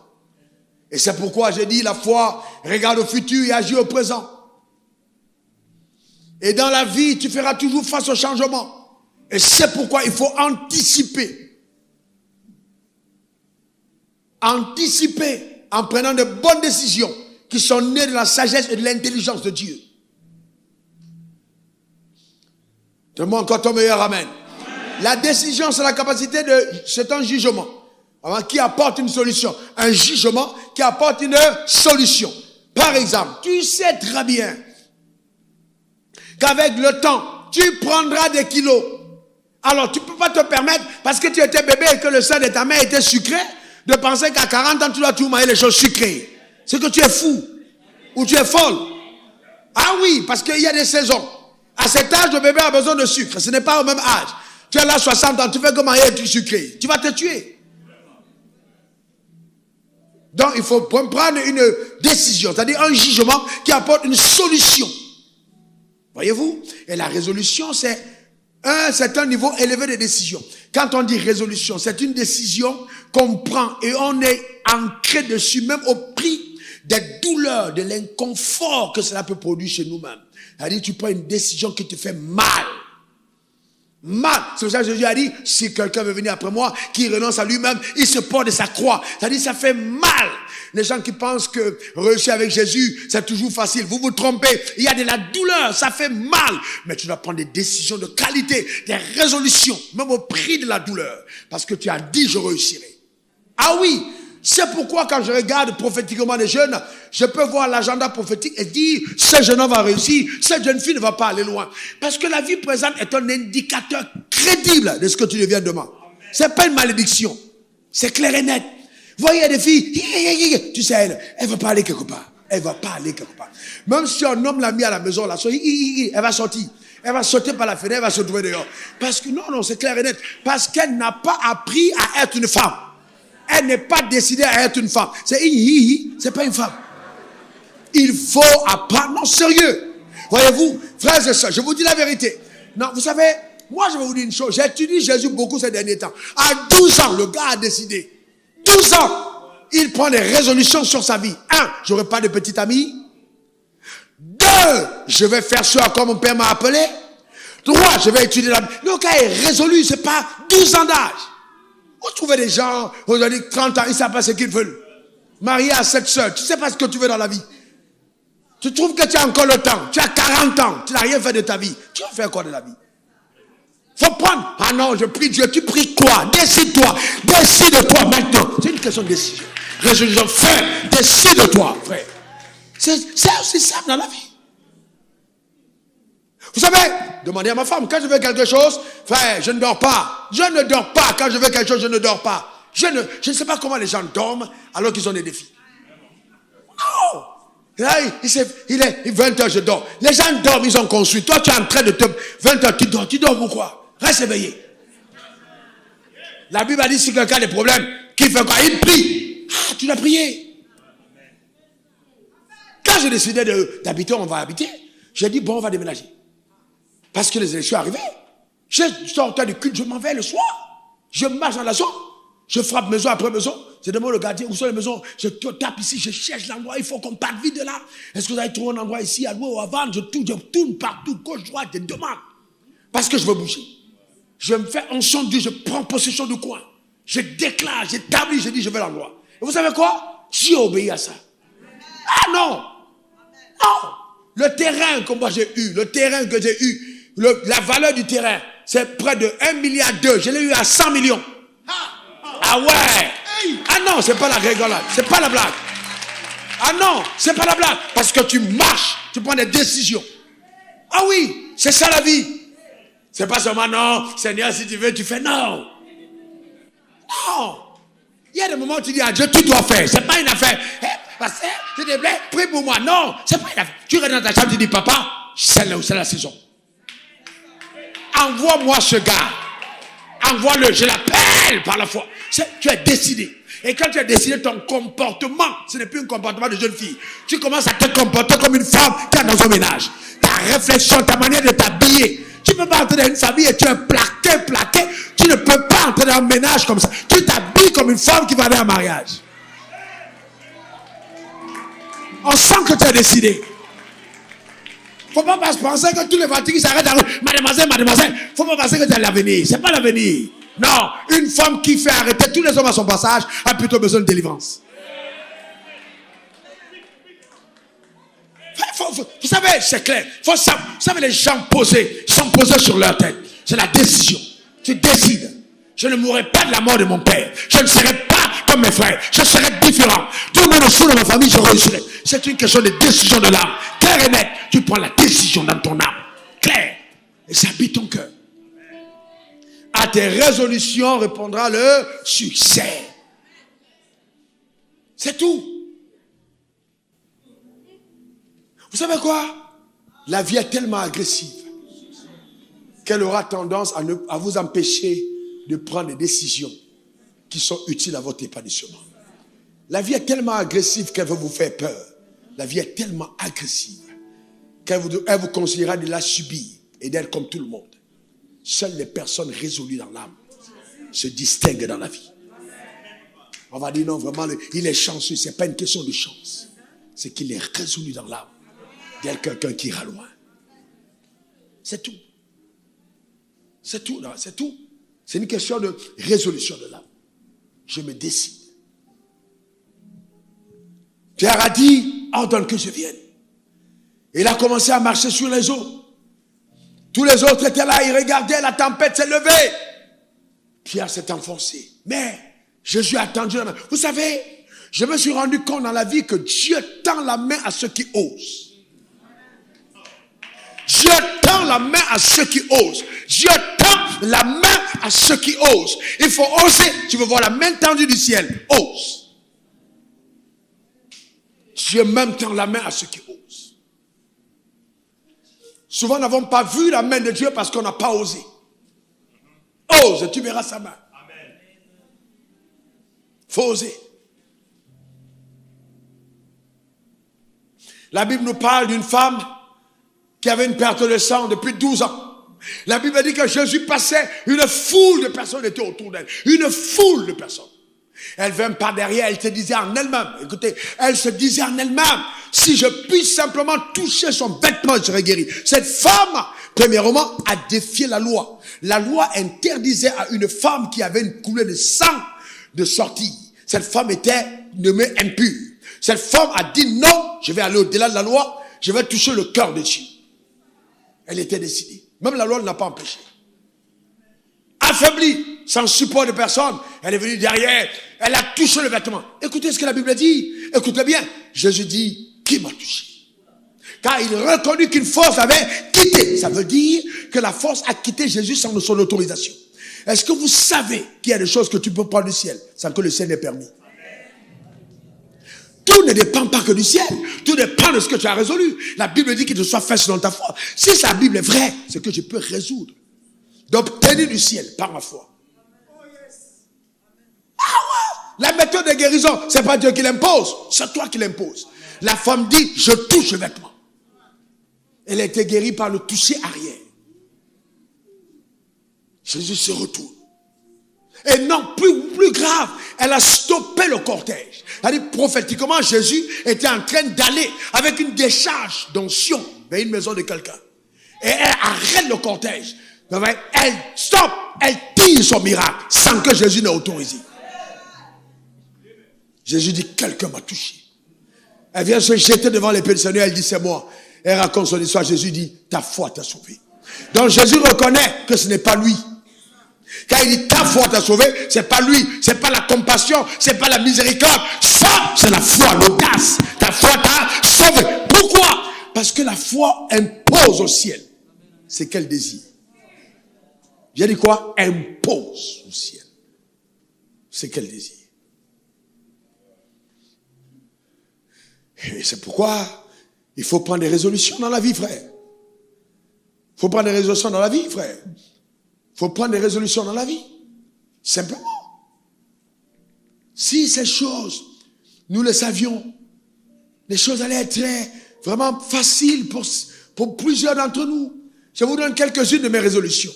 Et c'est pourquoi j'ai dit, la foi regarde au futur et agit au présent. Et dans la vie, tu feras toujours face au changement. Et c'est pourquoi il faut anticiper. anticiper en prenant de bonnes décisions qui sont nées de la sagesse et de l'intelligence de Dieu. Donne-moi encore ton meilleur amen. La décision, c'est la capacité c'est un jugement qui apporte une solution. Un jugement qui apporte une solution. Par exemple, tu sais très bien qu'avec le temps, tu prendras des kilos. Alors, tu ne peux pas te permettre, parce que tu étais bébé et que le sein de ta mère était sucré, de penser qu'à 40 ans, tu dois tout manger les choses sucrées. C'est que tu es fou. Ou tu es folle. Ah oui, parce qu'il y a des saisons. À cet âge, le bébé a besoin de sucre. Ce n'est pas au même âge. Tu es là 60 ans, tu fais comment manger du sucré. Tu vas te tuer. Donc, il faut prendre une décision, c'est-à-dire un jugement qui apporte une solution. Voyez-vous? Et la résolution, c'est un niveau élevé de décision. Quand on dit résolution, c'est une décision qu'on prend et on est ancré dessus, même au prix des douleurs, de l'inconfort que cela peut produire chez nous-mêmes. C'est-à-dire, tu prends une décision qui te fait mal. Mal. C'est pour ça que Jésus a dit, si quelqu'un veut venir après moi, qui renonce à lui-même, il se porte de sa croix. C'est-à-dire, ça fait mal. Les gens qui pensent que réussir avec Jésus, c'est toujours facile. Vous vous trompez. Il y a de la douleur, ça fait mal. Mais tu dois prendre des décisions de qualité, des résolutions, même au prix de la douleur. Parce que tu as dit, je réussirai. Ah oui, c'est pourquoi quand je regarde prophétiquement les jeunes, je peux voir l'agenda prophétique et dire, ce jeune homme va réussir, cette jeune fille ne va pas aller loin. Parce que la vie présente est un indicateur crédible de ce que tu deviens demain. C'est pas une malédiction. C'est clair et net. Vous voyez des filles, tu sais, elle va pas aller quelque part. Elle va pas aller quelque part. Même si un homme l'a mis à la maison, là, elle va sortir. Elle va sauter par la fenêtre, elle va se trouver dehors. Parce que non, c'est clair et net. Parce qu'elle n'a pas appris à être une femme. Elle n'est pas décidée à être une femme. C'est pas une femme. Il faut apprendre. Non, sérieux. Voyez-vous, frères et sœurs, je vous dis la vérité. Non, vous savez, moi je vais vous dire une chose. J'ai étudié Jésus beaucoup ces derniers temps. À 12 ans, le gars a décidé. 12 ans, il prend des résolutions sur sa vie. 1, j'aurai pas de petite amie. 2, je vais faire ce à quoi mon père m'a appelé. 3, je vais étudier la Bible. Le gars est résolu, c'est pas 12 ans d'âge. Vous trouvez des gens, aujourd'hui 30 ans, ils ne savent pas ce qu'ils veulent. Marié à 7 sœurs, tu ne sais pas ce que tu veux dans la vie. Tu trouves que tu as encore le temps. Tu as 40 ans, tu n'as rien fait de ta vie. Tu vas faire quoi de la vie? Faut prendre. Ah non, je prie Dieu. Tu pries quoi? Décide-toi. Décide-toi maintenant. C'est une question de décision. Résolution, frère, décide-toi, frère. C'est aussi simple dans la vie. Vous savez, demandez à ma femme, quand je veux quelque chose, frère, je ne dors pas. Je ne dors pas. Quand je veux quelque chose, je ne dors pas. Je ne sais pas comment les gens dorment alors qu'ils ont des défis. Non. Là, il est 20h, je dors. Les gens dorment, ils ont construit. Toi, tu es en train de te... 20h, tu dors. Tu dors pourquoi? Reste éveillé. La Bible a dit, si quelqu'un a des problèmes, qu'il fait quoi? Il prie. Ah, tu l'as prié. Quand j'ai décidé d'habiter, on va habiter, j'ai dit, bon, on va déménager. Parce que les élections arrivaient. Je sortais du culte, je m'en vais le soir. Je marche dans la zone. Je frappe maison après maison. Je demande au gardien, où sont les maisons? Je tape ici, je cherche l'endroit. Il faut qu'on parte vite de là. Est-ce que vous avez trouvé un endroit ici, à louer ou à vendre? Je tourne partout, gauche, droite, je demande. Parce que je veux bouger. Je me fais un son de Dieu, je prends possession du coin. Je déclare, j'établis, je dis, je veux l'endroit. Et vous savez quoi? J'ai obéi à ça. Ah non! Non! Le terrain que moi j'ai eu, la valeur du terrain, c'est près de 1,2 milliard. Je l'ai eu à 100 millions. Ah ouais! Ah non, c'est pas la rigolade, c'est pas la blague. Ah non, c'est pas la blague. Parce que tu marches, tu prends des décisions. Ah oui, c'est ça la vie. C'est pas seulement non, Seigneur, si tu veux, tu fais non. Non. Il y a des moments où tu dis à Dieu, tu dois faire. C'est pas une affaire. Parce que, s'il te plaît, prie pour moi. Non, c'est pas une affaire. Tu rentres dans ta chambre, tu dis, papa, c'est la saison. Envoie-moi ce gars. Envoie-le, je l'appelle par la foi. Tu es décidé. Et quand tu es décidé, ton comportement, ce n'est plus un comportement de jeune fille. Tu commences à te comporter comme une femme qui est dans son ménage. Ta réflexion, ta manière de t'habiller. Tu ne peux pas entrer dans une famille et tu es plaqué. Tu ne peux pas entrer dans un ménage comme ça. Tu t'habilles comme une femme qui va aller en mariage. On sent que tu es décidé. Faut pas penser que tous les voitures qui s'arrêtent dans la rue, mademoiselle, faut pas penser que tu as l'avenir. C'est pas l'avenir. Non, une femme qui fait arrêter tous les hommes à son passage a plutôt besoin de délivrance. Vous savez, c'est clair. Vous savez, les gens posés, sont posés sur leur tête. C'est la décision. Tu décides. Je ne mourrai pas de la mort de mon père. Je ne serai pas comme mes frères. Je serai différent. Tout le monde dans ma famille, je réussirai. C'est une question de décision de l'âme. Clair et net. Tu prends la décision dans ton âme. Clair. Et ça habite ton cœur. À tes résolutions répondra le succès. C'est tout. Vous savez quoi? La vie est tellement agressive qu'elle aura tendance à vous empêcher de prendre des décisions qui sont utiles à votre épanouissement. La vie est tellement agressive qu'elle veut vous faire peur. La vie est tellement agressive qu'elle vous conseillera de la subir et d'être comme tout le monde. Seules les personnes résolues dans l'âme se distinguent dans la vie. On va dire non, vraiment, il est chanceux. Ce n'est pas une question de chance. C'est qu'il est résolu dans l'âme. D'être quelqu'un qui ira loin. C'est tout. C'est tout, là, c'est tout. C'est une question de résolution de l'âme. Je me décide. Pierre a dit, ordonne que je vienne. Et il a commencé à marcher sur les eaux. Tous les autres étaient là, ils regardaient, la tempête s'est levée. Pierre s'est enfoncé. Mais Jésus a tendu la main. Vous savez, je me suis rendu compte dans la vie que Dieu tend la main à ceux qui osent. Dieu tend la main à ceux qui osent. Dieu tend la main à ceux qui osent. Il faut oser. Tu veux voir la main tendue du ciel. Ose. Dieu même tend la main à ceux qui osent. Souvent, nous n'avons pas vu la main de Dieu parce qu'on n'a pas osé. Ose, tu verras sa main. Il faut oser. La Bible nous parle d'une femme qui avait une perte de sang depuis 12 ans. La Bible dit que Jésus passait, une foule de personnes étaient autour d'elle. Une foule de personnes. Elle vint par derrière, elle se disait en elle-même, écoutez, elle se disait en elle-même, si je puisse simplement toucher son vêtement, je serai guéri. Cette femme, premièrement, a défié la loi. La loi interdisait à une femme qui avait une coulée de sang de sortir. Cette femme était nommée impure. Cette femme a dit non, je vais aller au-delà de la loi, je vais toucher le cœur de Dieu. Elle était décidée. Même la loi ne l'a pas empêchée. Affaiblie, sans support de personne, elle est venue derrière, elle a touché le vêtement. Écoutez ce que la Bible dit. Écoutez bien. Jésus dit, qui m'a touché? Car il reconnut qu'une force avait quitté. Ça veut dire que la force a quitté Jésus sans son autorisation. Est-ce que vous savez qu'il y a des choses que tu peux prendre du ciel sans que le ciel n'ait permis? Tout ne dépend pas que du ciel. Tout dépend de ce que tu as résolu. La Bible dit qu'il te soit fait selon ta foi. Si sa Bible est vraie, c'est que je peux résoudre d'obtenir du ciel par ma foi. Ah ouais! La méthode de guérison, c'est pas Dieu qui l'impose, c'est toi qui l'impose. La femme dit, je touche le vêtement. Elle a été guérie par le toucher arrière. Jésus se retourne. Et non, plus grave, elle a stoppé le cortège. C'est-à-dire, prophétiquement, Jésus était en train d'aller avec une décharge d'onction vers une maison de quelqu'un. Et elle arrête le cortège. Elle stoppe, elle tire son miracle sans que Jésus n'ait autorisé. Jésus dit, quelqu'un m'a touché. Elle vient se jeter devant l'épée du Seigneur, elle dit, c'est moi. Elle raconte son histoire, Jésus dit, ta foi t'a sauvé. Donc Jésus reconnaît que ce n'est pas lui. Quand il dit ta foi t'a sauvé, c'est pas lui, c'est pas la compassion, c'est pas la miséricorde, ça c'est la foi, l'audace. Ta foi t'a sauvé. Pourquoi? Parce que la foi impose au ciel ce qu'elle désire. J'ai dit quoi? Impose au ciel ce qu'elle désire. Et c'est pourquoi il faut prendre des résolutions dans la vie, frère. Il faut prendre des résolutions dans la vie, frère. Il faut prendre des résolutions dans la vie. Simplement. Si ces choses, nous le savions, les choses allaient être vraiment faciles pour plusieurs d'entre nous. Je vous donne quelques-unes de mes résolutions.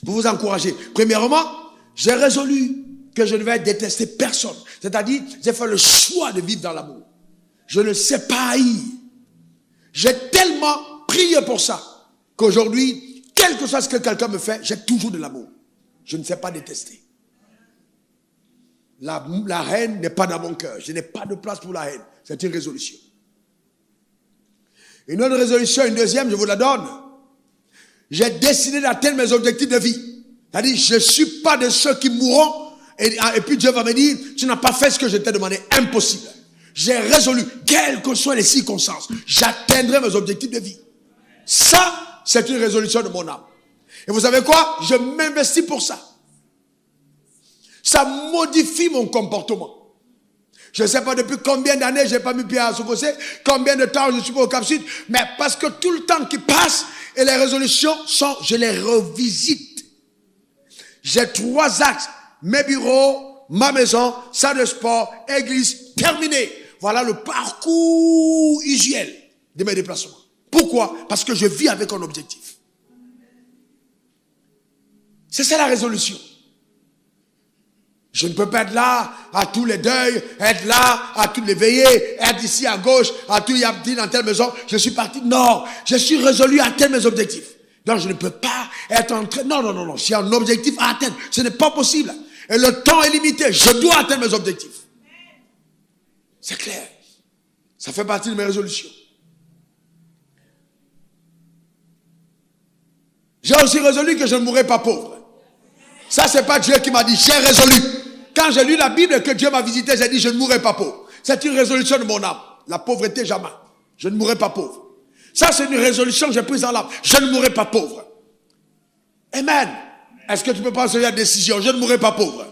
Pour vous encourager. Premièrement, j'ai résolu que je ne vais détester personne. C'est-à-dire, j'ai fait le choix de vivre dans l'amour. Je ne sais pas haïr. J'ai tellement prié pour ça qu'aujourd'hui, quel que soit ce que quelqu'un me fait, j'ai toujours de l'amour. Je ne sais pas détester. La haine n'est pas dans mon cœur. Je n'ai pas de place pour la haine. C'est une résolution. Une autre résolution, une deuxième, je vous la donne. J'ai décidé d'atteindre mes objectifs de vie. C'est-à-dire, je ne suis pas de ceux qui mourront et puis Dieu va me dire, tu n'as pas fait ce que je t'ai demandé. Impossible. J'ai résolu, quelles que soient les circonstances, j'atteindrai mes objectifs de vie. Ça, c'est une résolution de mon âme. Et vous savez quoi? Je m'investis pour ça. Ça modifie mon comportement. Je ne sais pas depuis combien d'années je n'ai pas mis pied à Sokosé, combien de temps je suis pas au Cap Sud, mais parce que tout le temps qui passe et les résolutions sont, je les revisite. J'ai 3 axes. Mes bureaux, ma maison, salle de sport, église, terminé. Voilà le parcours usuel de mes déplacements. Pourquoi? Parce que je vis avec un objectif. C'est ça la résolution. Je ne peux pas être là à tous les deuils, être là à toutes les veillées, être ici à gauche, à tout Yapti dans telle maison. Je suis parti. Non, je suis résolu à atteindre mes objectifs. Donc je ne peux pas être en train. Non. J'ai un objectif à atteindre. Ce n'est pas possible. Et le temps est limité. Je dois atteindre mes objectifs. C'est clair. Ça fait partie de mes résolutions. J'ai aussi résolu que je ne mourrai pas pauvre. Ça, c'est pas Dieu qui m'a dit. J'ai résolu. Quand j'ai lu la Bible et que Dieu m'a visité, j'ai dit je ne mourrai pas pauvre. C'est une résolution de mon âme. La pauvreté, jamais. Je ne mourrai pas pauvre. Ça, c'est une résolution que j'ai prise dans l'âme. Je ne mourrai pas pauvre. Amen. Est-ce que tu peux prendre cette décision? Je ne mourrai pas pauvre.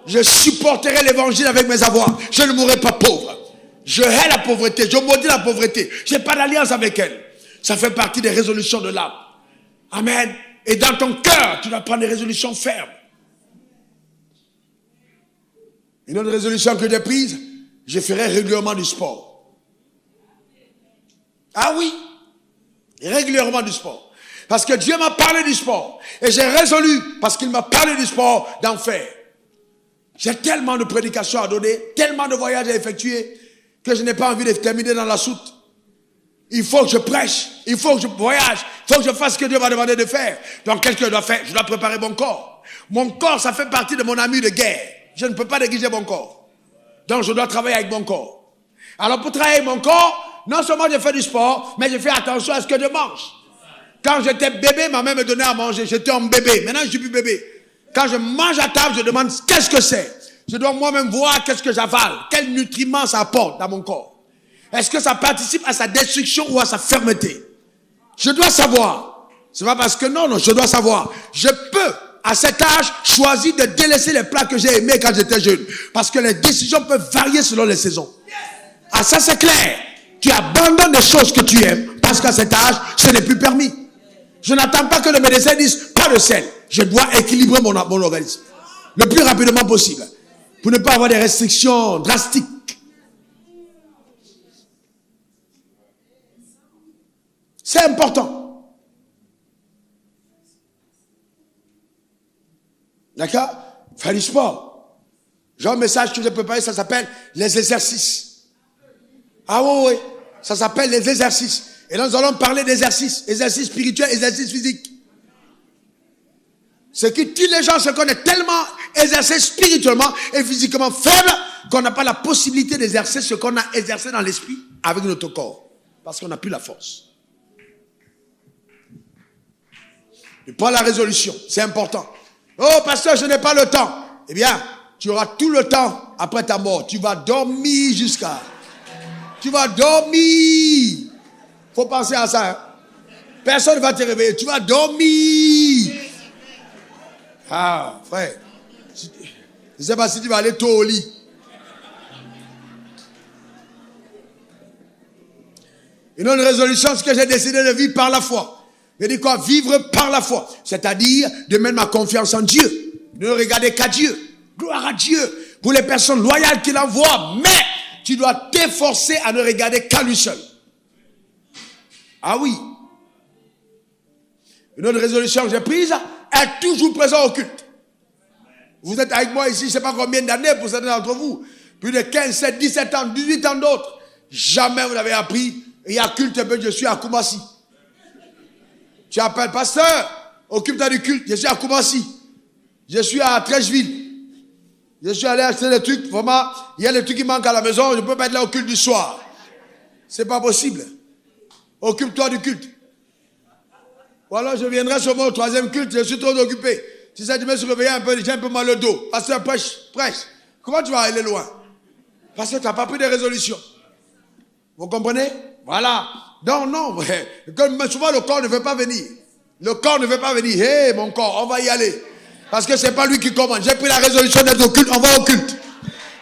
Je supporterai l'évangile avec mes avoirs. Je ne mourrai pas pauvre. Je hais la pauvreté. Je maudis la pauvreté. Je n'ai pas d'alliance avec elle. Ça fait partie des résolutions de l'âme. Amen. Et dans ton cœur, tu dois prendre des résolutions fermes. Une autre résolution que j'ai prise, je ferai régulièrement du sport. Ah oui, régulièrement du sport. Parce que Dieu m'a parlé du sport. Et j'ai résolu, parce qu'il m'a parlé du sport, d'en faire. J'ai tellement de prédications à donner, tellement de voyages à effectuer, que je n'ai pas envie de terminer dans la soute. Il faut que je prêche, il faut que je voyage, il faut que je fasse ce que Dieu m'a demandé de faire. Donc qu'est-ce que je dois faire? Je dois préparer mon corps. Mon corps, ça fait partie de mon ami de guerre. Je ne peux pas négliger mon corps. Donc je dois travailler avec mon corps. Alors pour travailler avec mon corps, non seulement je fais du sport, mais je fais attention à ce que je mange. Quand j'étais bébé, ma mère me donnait à manger. J'étais un bébé. Maintenant, je ne suis plus bébé. Quand je mange à table, je demande qu'est-ce que c'est. Je dois moi-même voir qu'est-ce que j'avale. Quels nutriments ça apporte dans mon corps. Est-ce que ça participe à sa destruction ou à sa fermeté? Je dois savoir. C'est pas parce que non, je dois savoir. Je peux, à cet âge, choisir de délaisser les plats que j'ai aimés quand j'étais jeune. Parce que les décisions peuvent varier selon les saisons. Ah, ça c'est clair. Tu abandonnes des choses que tu aimes parce qu'à cet âge, ce n'est plus permis. Je n'attends pas que le médecin dise pas de sel. Je dois équilibrer mon organisme le plus rapidement possible pour ne pas avoir des restrictions drastiques. C'est important. D'accord? Faire du sport. J'ai un message que j'ai préparé, ça s'appelle les exercices. Ah oui. Ça s'appelle les exercices. Et là, nous allons parler d'exercices. Exercices spirituels, exercices physiques. Ce qui tue les gens, c'est qu'on est tellement exercé spirituellement et physiquement faible qu'on n'a pas la possibilité d'exercer ce qu'on a exercé dans l'esprit avec notre corps. Parce qu'on n'a plus la force. Et prends la résolution, c'est important. Oh, pasteur, je n'ai pas le temps. Eh bien, tu auras tout le temps après ta mort. Tu vas dormir jusqu'à... Tu vas dormir. Faut penser à ça. Hein? Personne ne va te réveiller. Tu vas dormir. Ah, frère. Je ne sais pas si tu vas aller tôt au lit. Une autre résolution, c'est que j'ai décidé de vivre par la foi. Je dis quoi? Vivre par la foi. C'est-à-dire de mettre ma confiance en Dieu. De ne regarder qu'à Dieu. Gloire à Dieu. Pour les personnes loyales qu'il envoie. Mais tu dois t'efforcer à ne regarder qu'à lui seul. Ah oui. Une autre résolution que j'ai prise, être toujours présent au culte. Vous êtes avec moi ici, je ne sais pas combien d'années pour certains d'entre vous. Plus de 15, 17, 17 ans, 18 ans d'autres. Jamais vous n'avez appris. Il y a culte, je suis à Koumassi. Tu appelles pasteur, occupe-toi du culte, je suis à Koumassi. Je suis à Trècheville. Je suis allé acheter des trucs. Vraiment, il y a des trucs qui manquent à la maison. Je ne peux pas être là au culte du soir. C'est pas possible. Occupe-toi du culte. Ou alors je viendrai sur mon troisième culte. Je suis trop occupé. Tu sais, je me suis réveillé un peu. J'ai un peu mal au dos. Pasteur, prêche. Comment tu vas aller loin? Parce que tu n'as pas pris de résolution. Vous comprenez? Voilà. Non. Comme souvent, le corps ne veut pas venir. Le corps ne veut pas venir. Hé, mon corps, on va y aller. Parce que ce n'est pas lui qui commande. J'ai pris la résolution d'être au culte. On va au culte.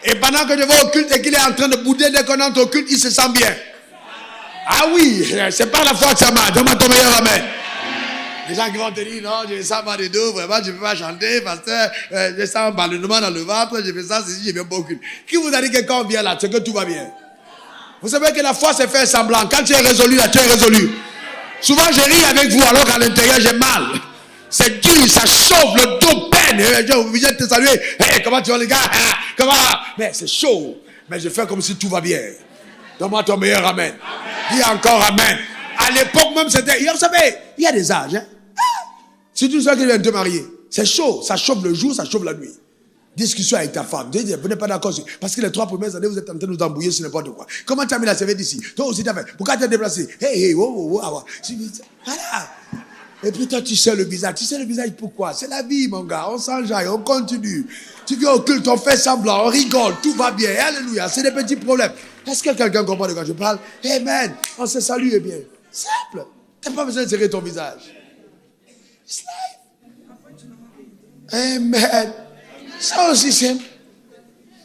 Et pendant que je vais au culte et qu'il est en train de bouder, dès qu'on entre au culte, il se sent bien. Ah oui, c'est par la foi que ça marche. Donne-moi ton meilleur amen. Les gens qui vont te dire, non, je sens mal de dos, vraiment, je ne peux pas chanter, pasteur, je sens un ballonnement dans le ventre, je fais ça, c'est si je viens pas au culte. Qui vous a dit que quand on vient là, c'est que tout va bien? Vous savez que la foi, c'est faire semblant. Quand tu es résolu, là, tu es résolu. Souvent, je ris avec vous, alors qu'à l'intérieur, j'ai mal. C'est dur, ça chauffe, le dos peine. Les gens viennent te saluer. Hey, comment tu vas, les gars? Comment? Mais c'est chaud. Mais je fais comme si tout va bien. Donne-moi ton meilleur amen. Dis encore amen. À l'époque même, c'était... Vous savez, il y a des âges. Hein? Surtout ceux qui viennent te marier. C'est chaud. Ça chauffe le jour, ça chauffe la nuit. Discussion avec ta femme. Vous n'êtes pas d'accord. Parce que les 3 premières années, vous êtes en train de vous embrouiller sur n'importe quoi. Comment tu as mis la CV d'ici? Toi aussi, tu as fait. Pourquoi tu as déplacé? Hey, voilà. Et puis toi, tu sais le visage. Tu sais le visage pourquoi? C'est la vie, mon gars. On s'enjaille, on continue. Tu viens au culte, on fait semblant, on rigole, tout va bien. Alléluia. C'est des petits problèmes. Est-ce que quelqu'un comprend de quoi je parle? Amen. On se salue et bien. Simple. Tu n'as pas besoin de serrer ton visage. It's life. Amen. C'est aussi simple.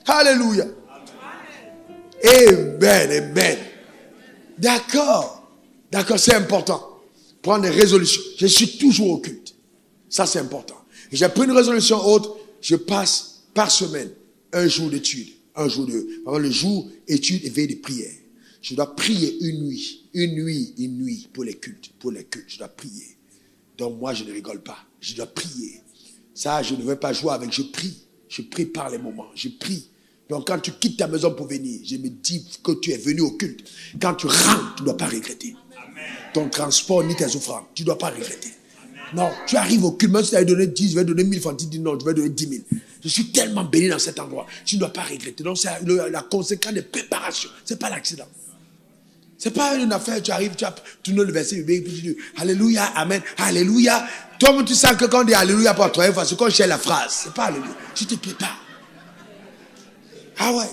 Alléluia. Amen. D'accord, c'est important. Prendre des résolutions. Je suis toujours au culte. Ça, c'est important. J'ai pris une résolution autre. Je passe par semaine un jour d'étude. Le jour étude et veille de prière. Je dois prier une nuit pour les cultes. Je dois prier. Donc moi, je ne rigole pas. Je dois prier. Ça, je ne vais pas jouer avec. Je prie. Je prie par les moments. Je prie. Donc quand tu quittes ta maison pour venir, je me dis que tu es venu au culte. Quand tu rentres, tu ne dois pas regretter. Amen. Ton transport ni tes offrandes, tu ne dois pas regretter. Amen. Non, tu arrives au culte, même si tu avais donné 10, je vais donner 1000 francs, tu dis non, je vais donner 10 000. Je suis tellement béni dans cet endroit. Tu ne dois pas regretter. Donc c'est la conséquence de préparation. Ce n'est pas l'accident. Ce n'est pas une affaire, tu arrives, tu as tourné le verset, puis tu dis Alléluia, Amen, Alléluia. Toi-même, tu sens que quand on dit Alléluia pour la troisième fois, c'est quand je sais la phrase. Ce n'est pas Alléluia. Tu te prépares. Ah ouais.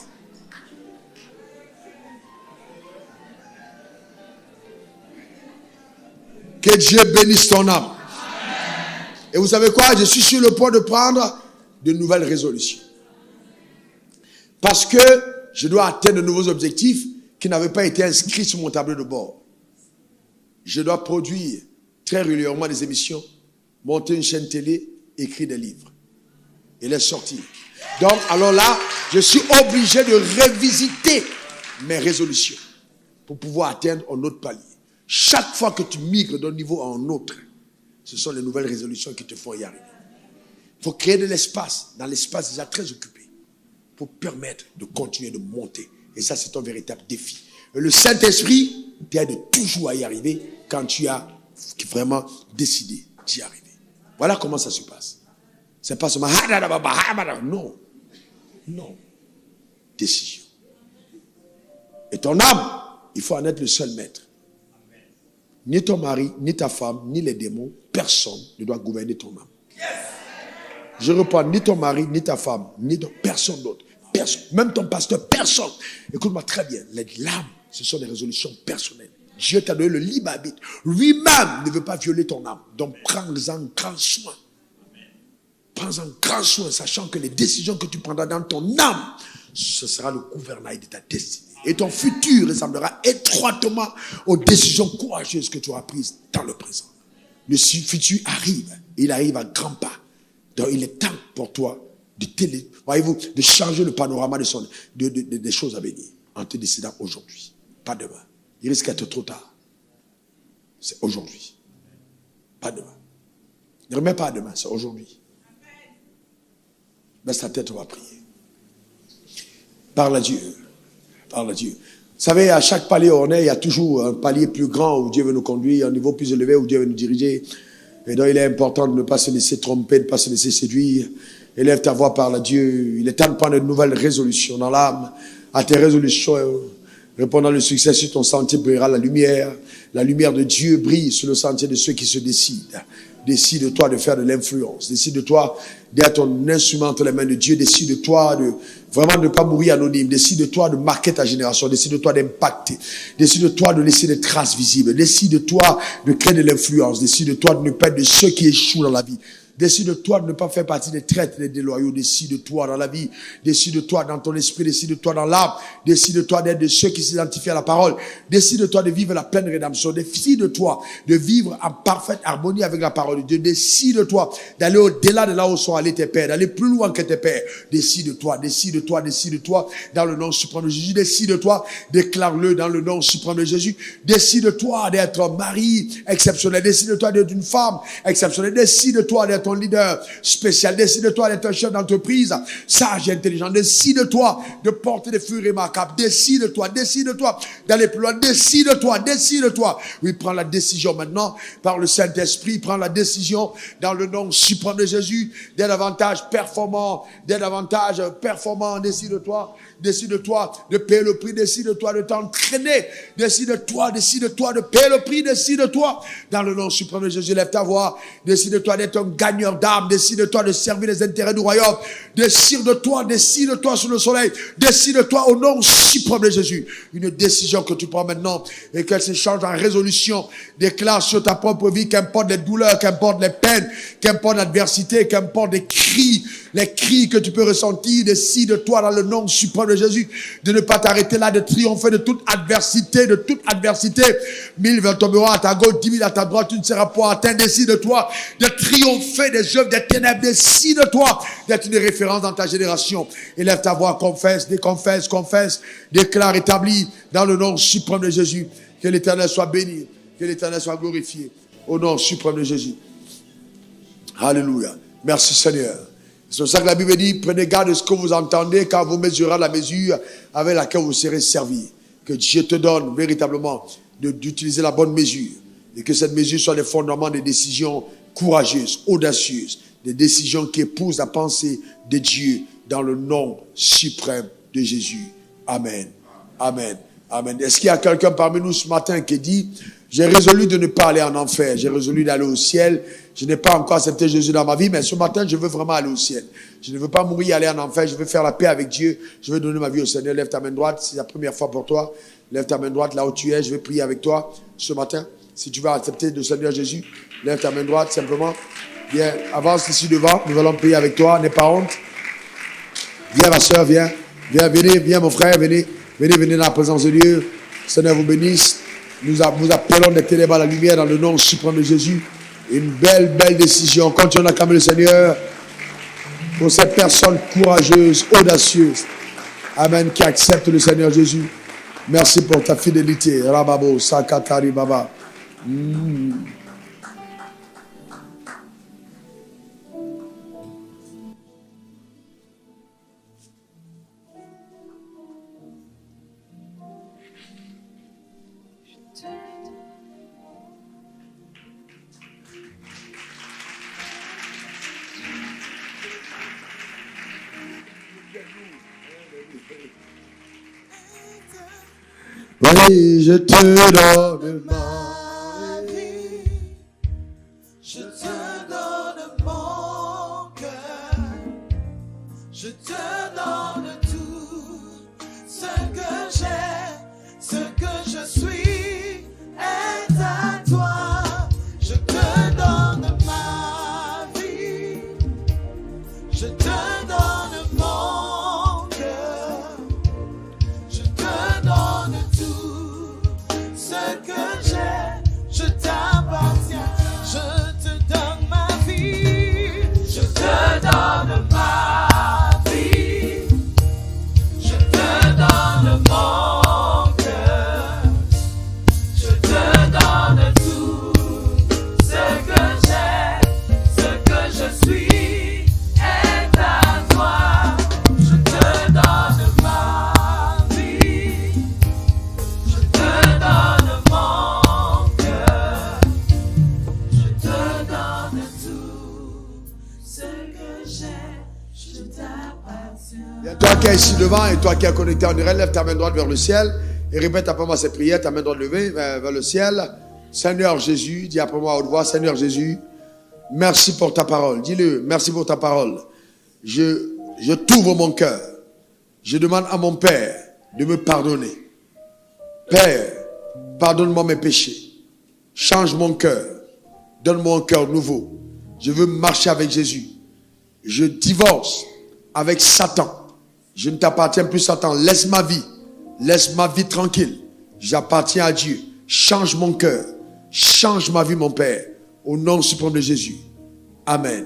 Que Dieu bénisse ton âme. Et vous savez quoi? Je suis sur le point de prendre de nouvelles résolutions. Parce que je dois atteindre de nouveaux objectifs qui n'avaient pas été inscrits sur mon tableau de bord. Je dois produire très régulièrement des émissions, monter une chaîne télé, écrire des livres et les sortir. Donc, alors là, je suis obligé de revisiter mes résolutions pour pouvoir atteindre un autre palier. Chaque fois que tu migres d'un niveau à un autre, ce sont les nouvelles résolutions qui te font y arriver. Il faut créer de l'espace, dans l'espace déjà très occupé, pour permettre de continuer de monter. Et ça, c'est un véritable défi. Et le Saint-Esprit t'aide toujours à y arriver quand tu as vraiment décidé d'y arriver. Voilà comment ça se passe. C'est pas seulement non. Décision. Et ton âme, il faut en être le seul maître. Ni ton mari, ni ta femme, ni les démons, personne ne doit gouverner ton âme. Je reprends, ni ton mari, ni ta femme, ni personne d'autre. Personne, même ton pasteur, personne. Écoute-moi très bien, l'âme, ce sont des résolutions personnelles. Dieu t'a donné le libre arbitre. Lui-même ne veut pas violer ton âme. Donc prends-en grand soin. Prends-en grand soin, sachant que les décisions que tu prendras dans ton âme, ce sera le gouvernail de ta destinée. Et ton futur ressemblera étroitement aux décisions courageuses que tu auras prises dans le présent. Le futur arrive, il arrive à grands pas. Donc il est temps pour toi de changer le panorama des choses à venir en te décidant aujourd'hui, pas demain. Il risque d'être trop tard. C'est aujourd'hui, pas demain. Ne remets pas à demain, c'est aujourd'hui. Baisse ta tête, on va prier. Parle à Dieu. Parle à Dieu. Vous savez, à chaque palier où on est, il y a toujours un palier plus grand où Dieu veut nous conduire, un niveau plus élevé où Dieu veut nous diriger. Et donc il est important de ne pas se laisser tromper, de ne pas se laisser séduire. Élève ta voix, parle à Dieu. Il est temps de prendre de nouvelles résolutions dans l'âme. À tes résolutions, répondant le succès sur ton sentier, brillera la lumière. La lumière de Dieu brille sur le sentier de ceux qui se décident. Décide-toi de faire de l'influence. Décide-toi d'être ton instrument entre les mains de Dieu. Décide-toi de vraiment ne pas mourir anonyme. Décide-toi de marquer ta génération. Décide-toi d'impacter. Décide-toi de laisser des traces visibles. Décide-toi de créer de l'influence. Décide-toi de ne pas être de ceux qui échouent dans la vie. Décide-toi de ne pas faire partie des traîtres et des déloyaux. Décide-toi dans la vie. Décide-toi dans ton esprit. Décide-toi dans l'âme. Décide-toi d'être de ceux qui s'identifient à la parole. Décide-toi de vivre la pleine rédemption. Décide-toi de vivre en parfaite harmonie avec la parole de Dieu. Décide-toi d'aller au-delà de là où sont allés tes pères, d'aller plus loin que tes pères. Décide-toi, décide-toi, décide-toi dans le nom suprême de Jésus. Décide-toi, déclare-le dans le nom suprême de Jésus. Décide-toi d'être un mari exceptionnel. Décide-toi d'être une femme exceptionnelle. Décide-toi d'être un leader spécial. Décide-toi d'être un chef d'entreprise sage et intelligent. Décide-toi de porter des fruits remarquables. Décide-toi d'aller plus loin. Décide-toi. Oui, prends la décision maintenant par le Saint-Esprit. Prends la décision dans le nom suprême de Jésus d'être davantage performant. Décide-toi de payer le prix. Décide-toi de t'entraîner. Décide-toi de payer le prix. Décide-toi dans le nom suprême de Jésus. Lève ta voix. Décide-toi d'être un gagneur d'âme. Décide-toi de servir les intérêts du royaume. Décide-toi sous le soleil. Décide-toi au nom suprême de Jésus. Une décision que tu prends maintenant et qu'elle se change en résolution. Déclare sur ta propre vie, qu'importe les douleurs, qu'importe les peines, qu'importe l'adversité, qu'importe les cris que tu peux ressentir. Décide-toi dans le nom suprême de Jésus de ne pas t'arrêter là, de triompher de toute adversité. 1000 tomberont à ta gauche, 10 000 à ta droite, tu ne seras pas atteint. Décide-toi de triompher des œuvres des ténèbres. Décide-toi d'être une référence dans ta génération. Élève ta voix, confesse, déclare, établis dans le nom suprême de Jésus. Que l'Éternel soit béni, que l'Éternel soit glorifié au nom suprême de Jésus. Alléluia. Merci Seigneur. C'est pour ça que la Bible dit, prenez garde de ce que vous entendez, car vous mesurez la mesure avec laquelle vous serez servis. Que Dieu te donne véritablement d'utiliser la bonne mesure. Et que cette mesure soit les fondements des décisions courageuses, audacieuses, des décisions qui épousent la pensée de Dieu dans le nom suprême de Jésus. Amen. Amen. Amen. Est-ce qu'il y a quelqu'un parmi nous ce matin qui dit, j'ai résolu de ne pas aller en enfer, j'ai résolu d'aller au ciel, je n'ai pas encore accepté Jésus dans ma vie, mais ce matin, je veux vraiment aller au ciel. Je ne veux pas mourir, aller en enfer, je veux faire la paix avec Dieu, je veux donner ma vie au Seigneur. Lève ta main droite, c'est la première fois pour toi. Lève ta main droite là où tu es, je vais prier avec toi ce matin. Si tu veux accepter le Seigneur Jésus, lève ta main droite simplement. Viens, avance ici devant, nous allons prier avec toi, n'aie pas honte. Viens ma soeur, viens, venez mon frère, venez dans la présence de Dieu. Seigneur vous bénisse. Nous appelons des ténèbres à la lumière dans le nom suprême de Jésus. Une belle décision. Continuons à acclamer le Seigneur pour cette personne courageuse, audacieuse. Amen, qui accepte le Seigneur Jésus. Merci pour ta fidélité. Rababo, Sakatari Baba. Oui, je te donne ma vie, je te donne mon cœur, je te donne tout ce que j'ai, ce que je suis est à toi. Je te donne ma vie, je te donne mon cœur, je te donne tout ce que j'ai. ici devant et toi qui es connecté en direct, lève ta main droite vers le ciel et répète après moi cette prière, ta main droite levée vers le ciel. Seigneur Jésus, dis après moi à haute voix, Seigneur Jésus, merci pour ta parole. Dis-le, merci pour ta parole. Je t'ouvre mon cœur. Je demande à mon Père de me pardonner. Père, pardonne-moi mes péchés. Change mon cœur. Donne-moi un cœur nouveau. Je veux marcher avec Jésus. Je divorce avec Satan. Je ne t'appartiens plus, Satan. Laisse ma vie tranquille. J'appartiens à Dieu. Change mon cœur. Change ma vie, mon Père. Au nom suprême de Jésus. Amen.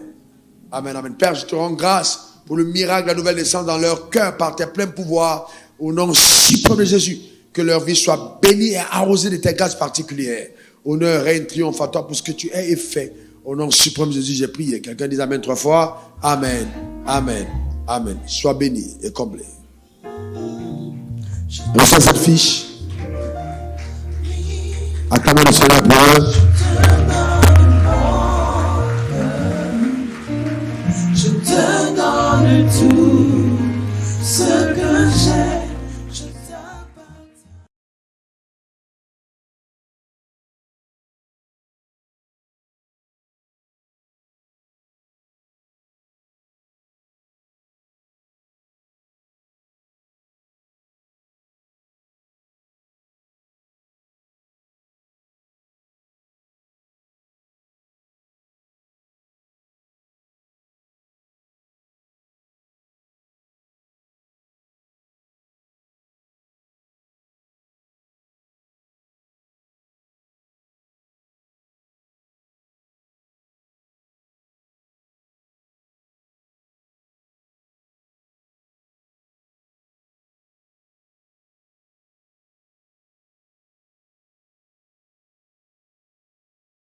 Amen, amen. Père, je te rends grâce pour le miracle, la nouvelle naissance dans leur cœur par tes pleins pouvoirs. Au nom suprême de Jésus. Que leur vie soit bénie et arrosée de tes grâces particulières. Honneur, règne, triomphe à toi pour ce que tu es et fais. Au nom suprême de Jésus, j'ai prié. Quelqu'un dit Amen 3 fois. Amen. Amen. Amen. Sois béni et comblé. Reçois cette fiche. Acclamez le Seigneur pour eux. Je te donne tout ce que j'ai.